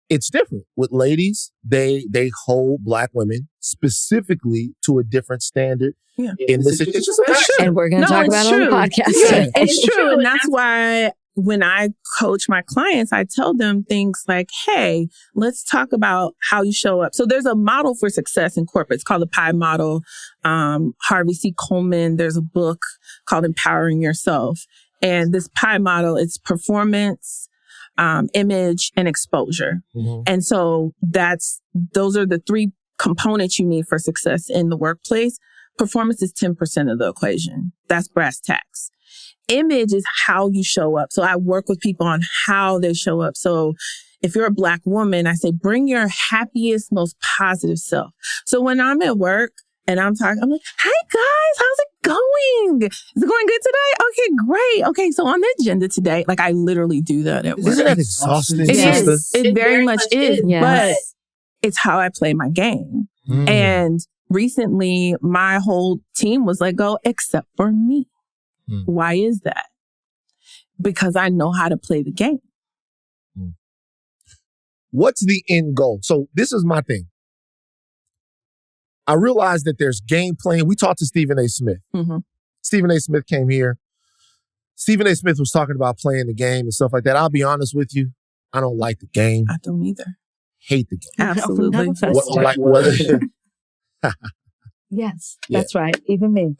it's different. With ladies, they hold Black women specifically to a different standard. Yeah. In this, it's just a fact. And we're going to talk about it on the podcast. Yeah, it's true. And that's why when I coach my clients, I tell them things like, hey, let's talk about how you show up. So there's a model for success in corporate. It's called the PI model. Harvey C. Coleman, there's a book called Empowering Yourself. And this PI model, it's performance, image, and exposure. And so those are the three components you need for success in the workplace. Performance is 10% of the equation. That's brass tacks. Image is how you show up. So I work with people on how they show up. So if you're a Black woman, I say, bring your happiest, most positive self. So when I'm at work and I'm talking, I'm like, hi guys, how's it going? Is it going good today? Okay, great. Okay, so on the agenda today, like I literally do that at work. Isn't that exhausting? It is. It very much is. Yes. But it's how I play my game. And recently, my whole team was let go except for me. Why is that? Because I know how to play the game. What's the end goal? So this is my thing. I realized that there's game playing. We talked to Stephen A. Smith. Stephen A. Smith came here. Stephen A. Smith was talking about playing the game and stuff like that. I'll be honest with you. I don't like the game. I don't either. Hate the game. Absolutely. Yes, that's right. Even me.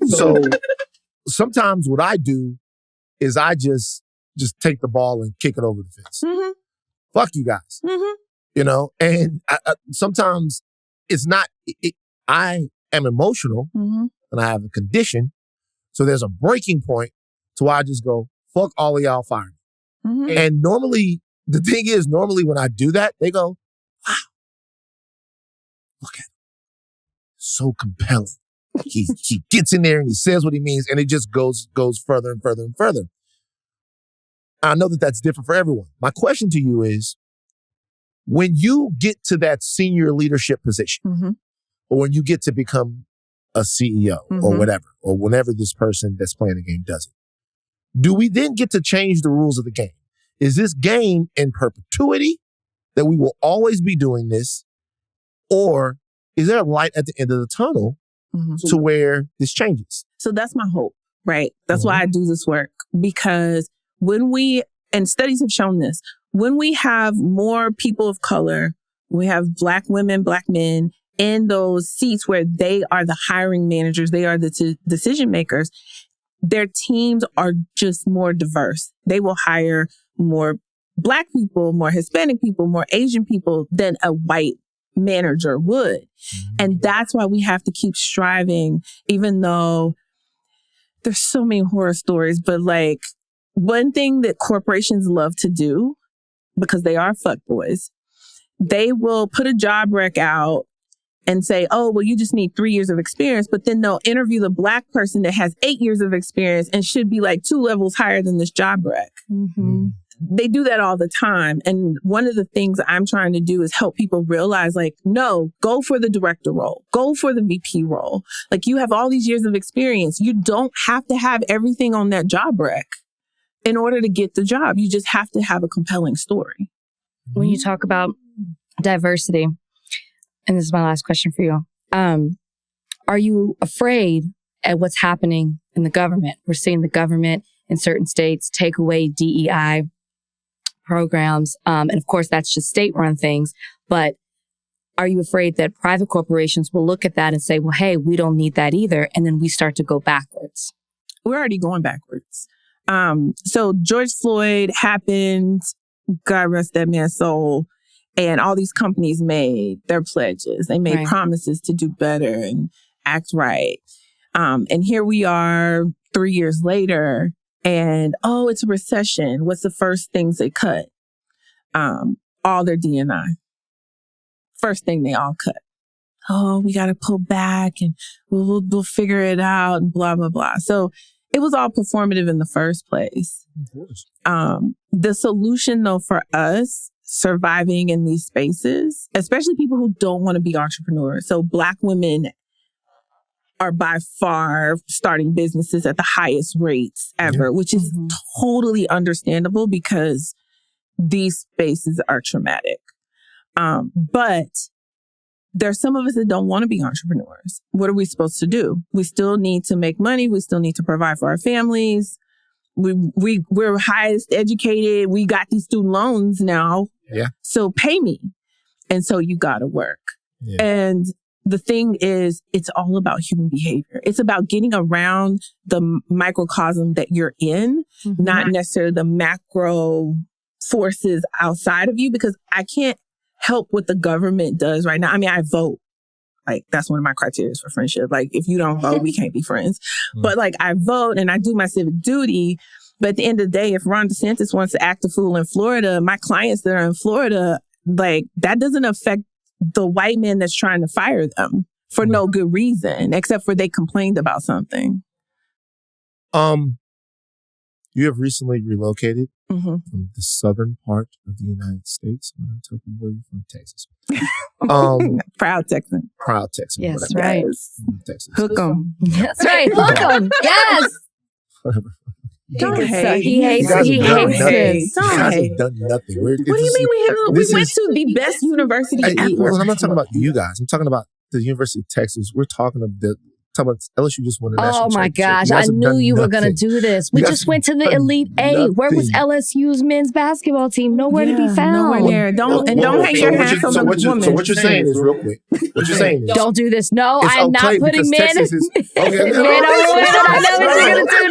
So sometimes what I do is I just take the ball and kick it over the fence. Fuck you guys. You know, and sometimes it's not, I am emotional and I have a condition. So there's a breaking point to where I just go, fuck all of y'all, fire me. And normally, the thing is, when I do that, they go, wow, look at him. So compelling. He gets in there and he says what he means, and it just goes further and further and further. I know that that's different for everyone. My question to you is, when you get to that senior leadership position, or when you get to become a CEO or whatever, or whenever this person that's playing the game does it, do we then get to change the rules of the game? Is this game in perpetuity that we will always be doing this? Or is there a light at the end of the tunnel to where this changes? So that's my hope, right? That's why I do this work. Because and studies have shown this, when we have more people of color, we have Black women, Black men in those seats where they are the hiring managers, they are the decision makers, their teams are just more diverse. They will hire more Black people, more Hispanic people, more Asian people than a white manager would. And that's why we have to keep striving, even though there's so many horror stories. But like, one thing that corporations love to do, because they are fuckboys, they will put a job rec out and say, oh, well, you just need 3 years of experience. But then they'll interview the Black person that has 8 years of experience and should be like 2 levels higher than this job rec. They do that all the time. And one of the things I'm trying to do is help people realize, like, no, go for the director role. Go for the VP role. Like, you have all these years of experience. You don't have to have everything on that job rec in order to get the job. You just have to have a compelling story. When you talk about diversity, and this is my last question for you, are you afraid at what's happening in the government? We're seeing the government in certain states take away DEI programs. And of course, that's just state-run things. But are you afraid that private corporations will look at that and say, well, hey, we don't need that either, and then we start to go backwards? We're already going backwards. So George Floyd happened. God rest that man's soul. And all these companies made their pledges. They made promises to do better and act right. And here we are 3 years later and, it's a recession. What's the first things they cut? All their D&I. First thing they all cut. Oh, we got to pull back and we'll figure it out and blah, blah, blah. So it was all performative in the first place. Of course. The solution, though, for us surviving in these spaces, especially people who don't want to be entrepreneurs. So Black women are by far starting businesses at the highest rates ever, which is totally understandable because these spaces are traumatic. But there's some of us that don't want to be entrepreneurs. What are we supposed to do? We still need to make money. We still need to provide for our families. We're highest educated. We got these student loans now. Yeah. So pay me. And so you got to work. Yeah. And the thing is, it's all about human behavior. It's about getting around the microcosm that you're in, not necessarily the macro forces outside of you, because I can't help what the government does right now. I mean, I vote. Like, that's one of my criteria for friendship. Like, if you don't vote, we can't be friends. But like, I vote and I do my civic duty. But at the end of the day, if Ron DeSantis wants to act a fool in Florida, my clients that are in Florida, like, that doesn't affect the white man that's trying to fire them for no good reason, except for they complained about something. You have recently relocated from the southern part of the United States. I'm going to tell you where you're from, Texas. Proud Texan. Proud Texan. Yes, right. Texas. Hook 'em. That's right. Hook 'em. Yes. Whatever. Don't hate. He hates it. He hates it. Don't hate. Done nothing. What do you mean we went to the best university ever? I'm not talking about you guys. I'm talking about the University of Texas. We're talking about LSU just won a national Oh my championship. gosh. I knew you were going to do this. We just went to the Elite A. Where was LSU's men's basketball team? Nowhere to be found. Nowhere near. Don't hang your hats on the woman. So what you're saying is, real quick, what you're saying is, don't do this. No, I'm not putting men. I know what you're going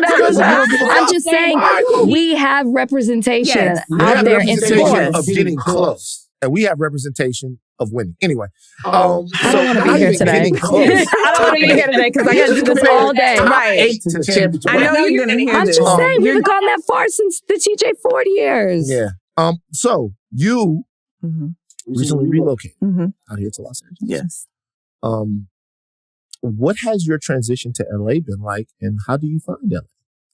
to do. I'm just saying we have representation out there in sports. Of getting close. And we have representation of winning. Anyway. I don't want to be here today. I don't want to be here today because I got to do this all day. Right. I know you're going to hear this. I'm just saying, we haven't gone that far since the TJ Ford years. Yeah. So you recently relocated out here to Los Angeles. Yes. What has your transition to LA been like, and how do you find LA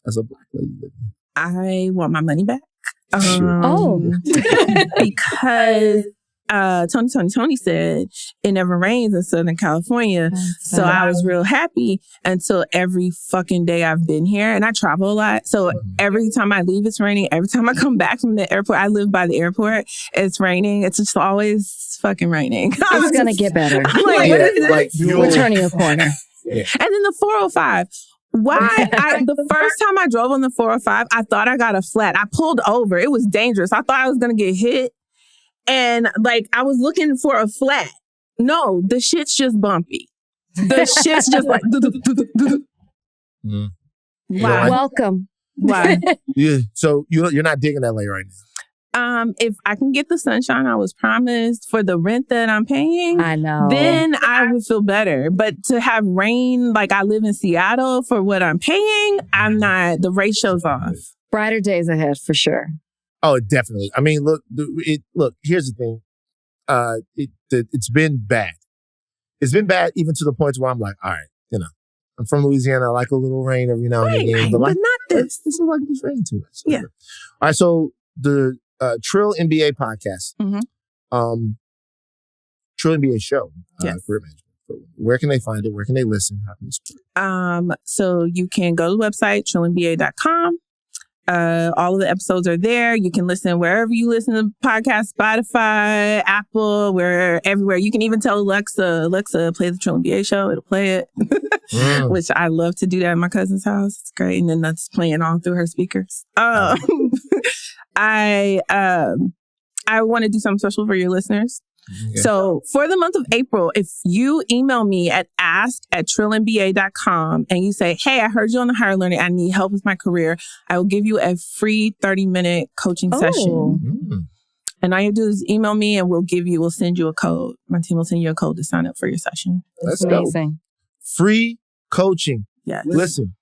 as a Black lady living? I want my money back. Because Tony said it never rains in Southern California. So I was real happy until every fucking day I've been here, and I travel a lot. So every time I leave, it's raining. Every time I come back from the airport, I live by the airport, it's raining. It's just always fucking raining. It's going to get better. We're turning a corner. And then the 405. The first time I drove on the 405, I thought I got a flat. I pulled over. It was dangerous. I thought I was going to get hit. And like, I was looking for a flat. No, the shit's just bumpy. The shit's just like... Wow. Welcome. Why? Yeah. So you're not digging LA right now? If I can get the sunshine I was promised for the rent that I'm paying, I know, then I would feel better. But to have rain, like I live in Seattle, for what I'm paying, I'm not. The ratio's off. Brighter days ahead for sure. Oh, definitely. I mean, look. Here's the thing. It's been bad. It's been bad even to the point where I'm like, all right, I'm from Louisiana. I like a little rain every now and again, but not this. This is like this rain too much. So, yeah. All right. So the Trill MBA podcast, Trill MBA Show, career management. Where can they find it? Where can they listen? How can they support? So you can go to the website, trillmba.com. All of the episodes are there. You can listen wherever you listen to podcasts, Spotify, Apple, everywhere. You can even tell Alexa, play the Trill MBA Show. It'll play it, which I love to do that at my cousin's house. It's great. And then that's playing all through her speakers. I want to do something special for your listeners. Okay. So for the month of April, if you email me at ask@trillmba.com and you say, hey, I heard you on the Higher Learning, I need help with my career, I will give you a free 30-minute coaching session. And all you do is email me and we'll send you a code. My team will send you a code to sign up for your session. That's amazing. Free coaching. Yes. Listen,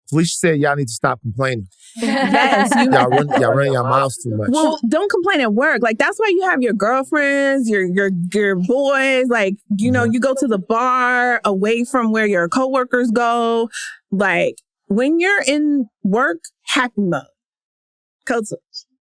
Felicia said y'all need to stop complaining. Yes. Y'all running your mouths too much. Well, don't complain at work. Like, that's why you have your girlfriends, your boys. Like, you know, you go to the bar away from where your coworkers go. Like, when you're in work, happy mode. Coach,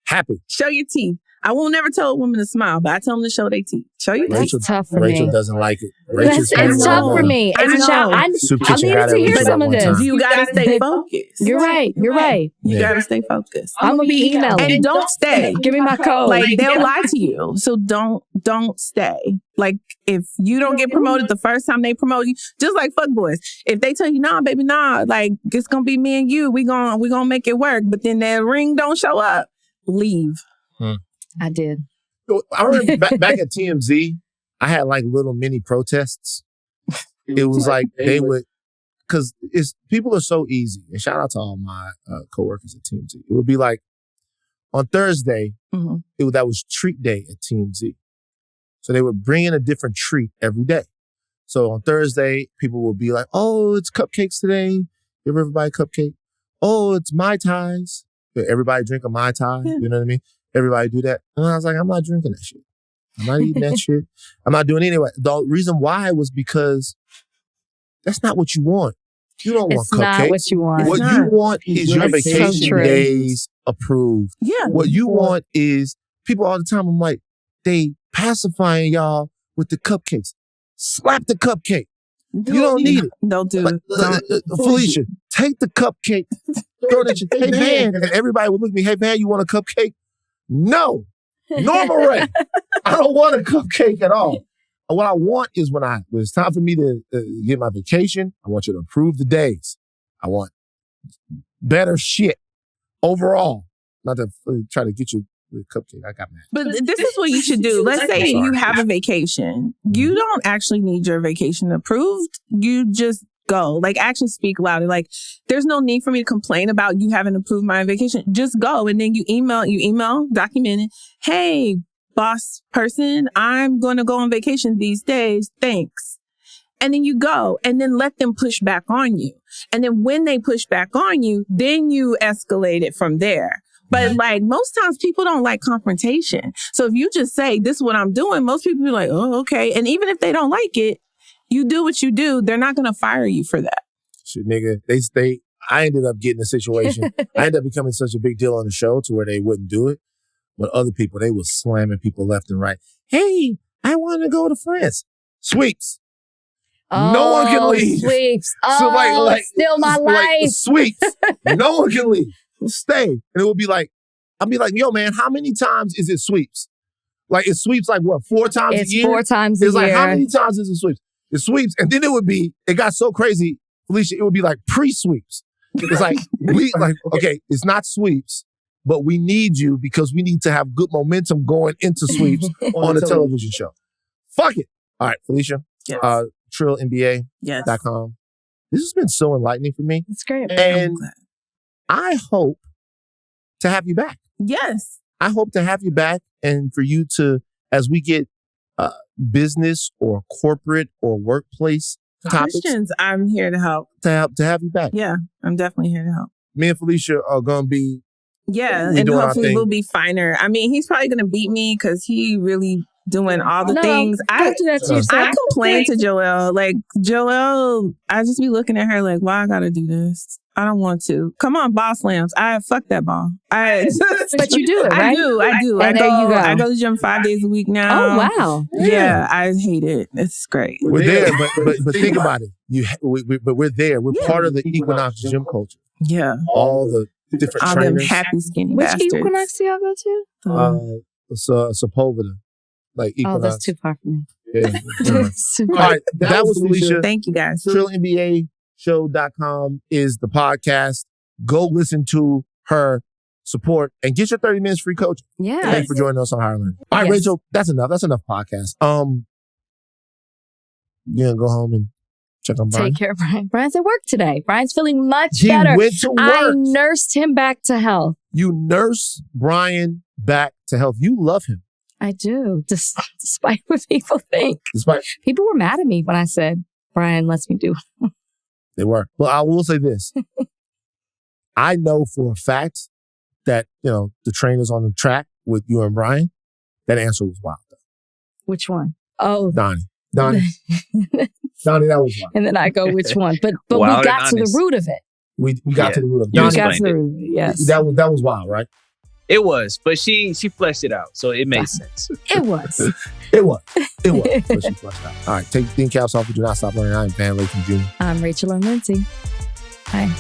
happy. Show your teeth. I will never tell a woman to smile, but I tell them to show their teeth. Show your teeth. That's tough for me. Rachel doesn't like it. It's tough for me. I needed to hear some of this. You got to stay focused. You're right. You got to stay focused. I'm going to be emailing. And don't stay. Give me my code. Like, they'll lie to you. So don't stay. Like, if you don't get promoted the first time they promote you, just like fuckboys. If they tell you, nah, baby, nah, like, it's going to be me and you. We gonna make it work. But then that ring don't show up. Leave. I did. I remember back at TMZ, I had like little mini protests. It was like they would, because people are so easy. And shout out to all my coworkers at TMZ. It would be like on Thursday, that was treat day at TMZ. So they would bring in a different treat every day. So on Thursday, people would be like, "Oh, it's cupcakes today. Give everybody a cupcake. Oh, it's Mai Tais. Everybody drink a Mai Tai." You know what I mean? Everybody do that. And I was like, I'm not drinking that shit. I'm not eating that shit. I'm not doing it anyway. The reason why was because that's not what you want. You don't want cupcakes. It's not what you want. What you want is your vacation days approved. Yeah. What you want is people all the time. I'm like, they pacifying y'all with the cupcakes. Slap the cupcake. You don't need it. Don't do it. Felicia, take the cupcake. Throw that shit. Hey, man. And everybody would look at me. Hey, man, you want a cupcake? No. Normal rate. I don't want a cupcake at all. What I want is when it's time for me to get my vacation, I want you to approve the days. I want better shit overall. Not to try to get you a cupcake. I got mad. But this is what you should do. Let's say you have a vacation. You don't actually need your vacation approved. You just go. Like, actually speak louder. Like, there's no need for me to complain about you haven't approved my vacation. Just go. And then you email, document it. Hey, boss person, I'm going to go on vacation these days. Thanks. And then you go and then let them push back on you. And then when they push back on you, then you escalate it from there. But like, most times people don't like confrontation. So if you just say, this is what I'm doing, most people be like, oh, okay. And even if they don't like it, you do what you do. They're not going to fire you for that. Shit, nigga. I ended up getting a situation. I ended up becoming such a big deal on the show to where they wouldn't do it. But other people, they were slamming people left and right. Hey, I want to go to France. Sweeps. No one can leave. Sweeps. So like still my life. Sweeps. No one can leave. Stay. And it would be like, I'd be like, yo, man, how many times is it sweeps? Like, it sweeps like what, 4 times a year? 4 times a year. It's like, how many times is it sweeps? It sweeps. And then it got so crazy, Felicia, it would be like pre-sweeps. It's like, okay, it's not sweeps, but we need you because we need to have good momentum going into sweeps on a television show. Fuck it. All right, Felicia. Yes. Trill MBA.com. Yes. This has been so enlightening for me. It's great. And I hope to have you back. Yes. I hope to have you back and for you to, as we get business or corporate or workplace topics. Questions, I'm here to help. To have you back. Yeah, I'm definitely here to help. Me and Felicia are going to be. Yeah, and hopefully we'll be finer. I mean, he's probably going to beat me because he really doing all the things. I complain to Joelle. Like, Joelle, I just be looking at her like, why I got to do this? I don't want to. Come on, boss lambs. Fuck that ball. But you do it, right? I do. And there you go. I go to the gym 5 days a week now. Oh, wow. Yeah, I hate it. It's great. We're there, but think about it. But we're there. We're part of the Equinox gym culture. Yeah. All the different all trainers. Them happy skinny Which bastards. Equinox do y'all go to? Sepulveda. Like Equinox. Oh, that's too far for me. Yeah. All right. That was Felicia. Thank you, guys. Trill MBA Show.com is the podcast. Go listen to her, support, and get your 30 minutes free coaching. Yeah. Thanks for joining us on Higher Learning. All right, Yes. Rachel, that's enough. That's enough podcast. You're gonna go home and check on Brian. Take care of Brian. Brian's at work today. Brian's feeling much He better. went to work. I nursed him back to health. You nurse Brian back to health. You love him. I do, despite what people think. People were mad at me when I said, Brian lets me do it. They were. Well, I will say this. I know for a fact that, the trainers on the track with you and Brian, that answer was wild. Which one? Oh. Donnie, that was wild. And then I go, which one? But we got to the root of it. We got to the root of it. Donnie got to the root of it, yes. That was wild, right? It was, but she fleshed it out, so it made sense. It was. It was. But she fleshed it out. All right, take the thin caps off. Do not stop learning. I'm Lathan Jr. I'm Rachel and Lindsay. Bye.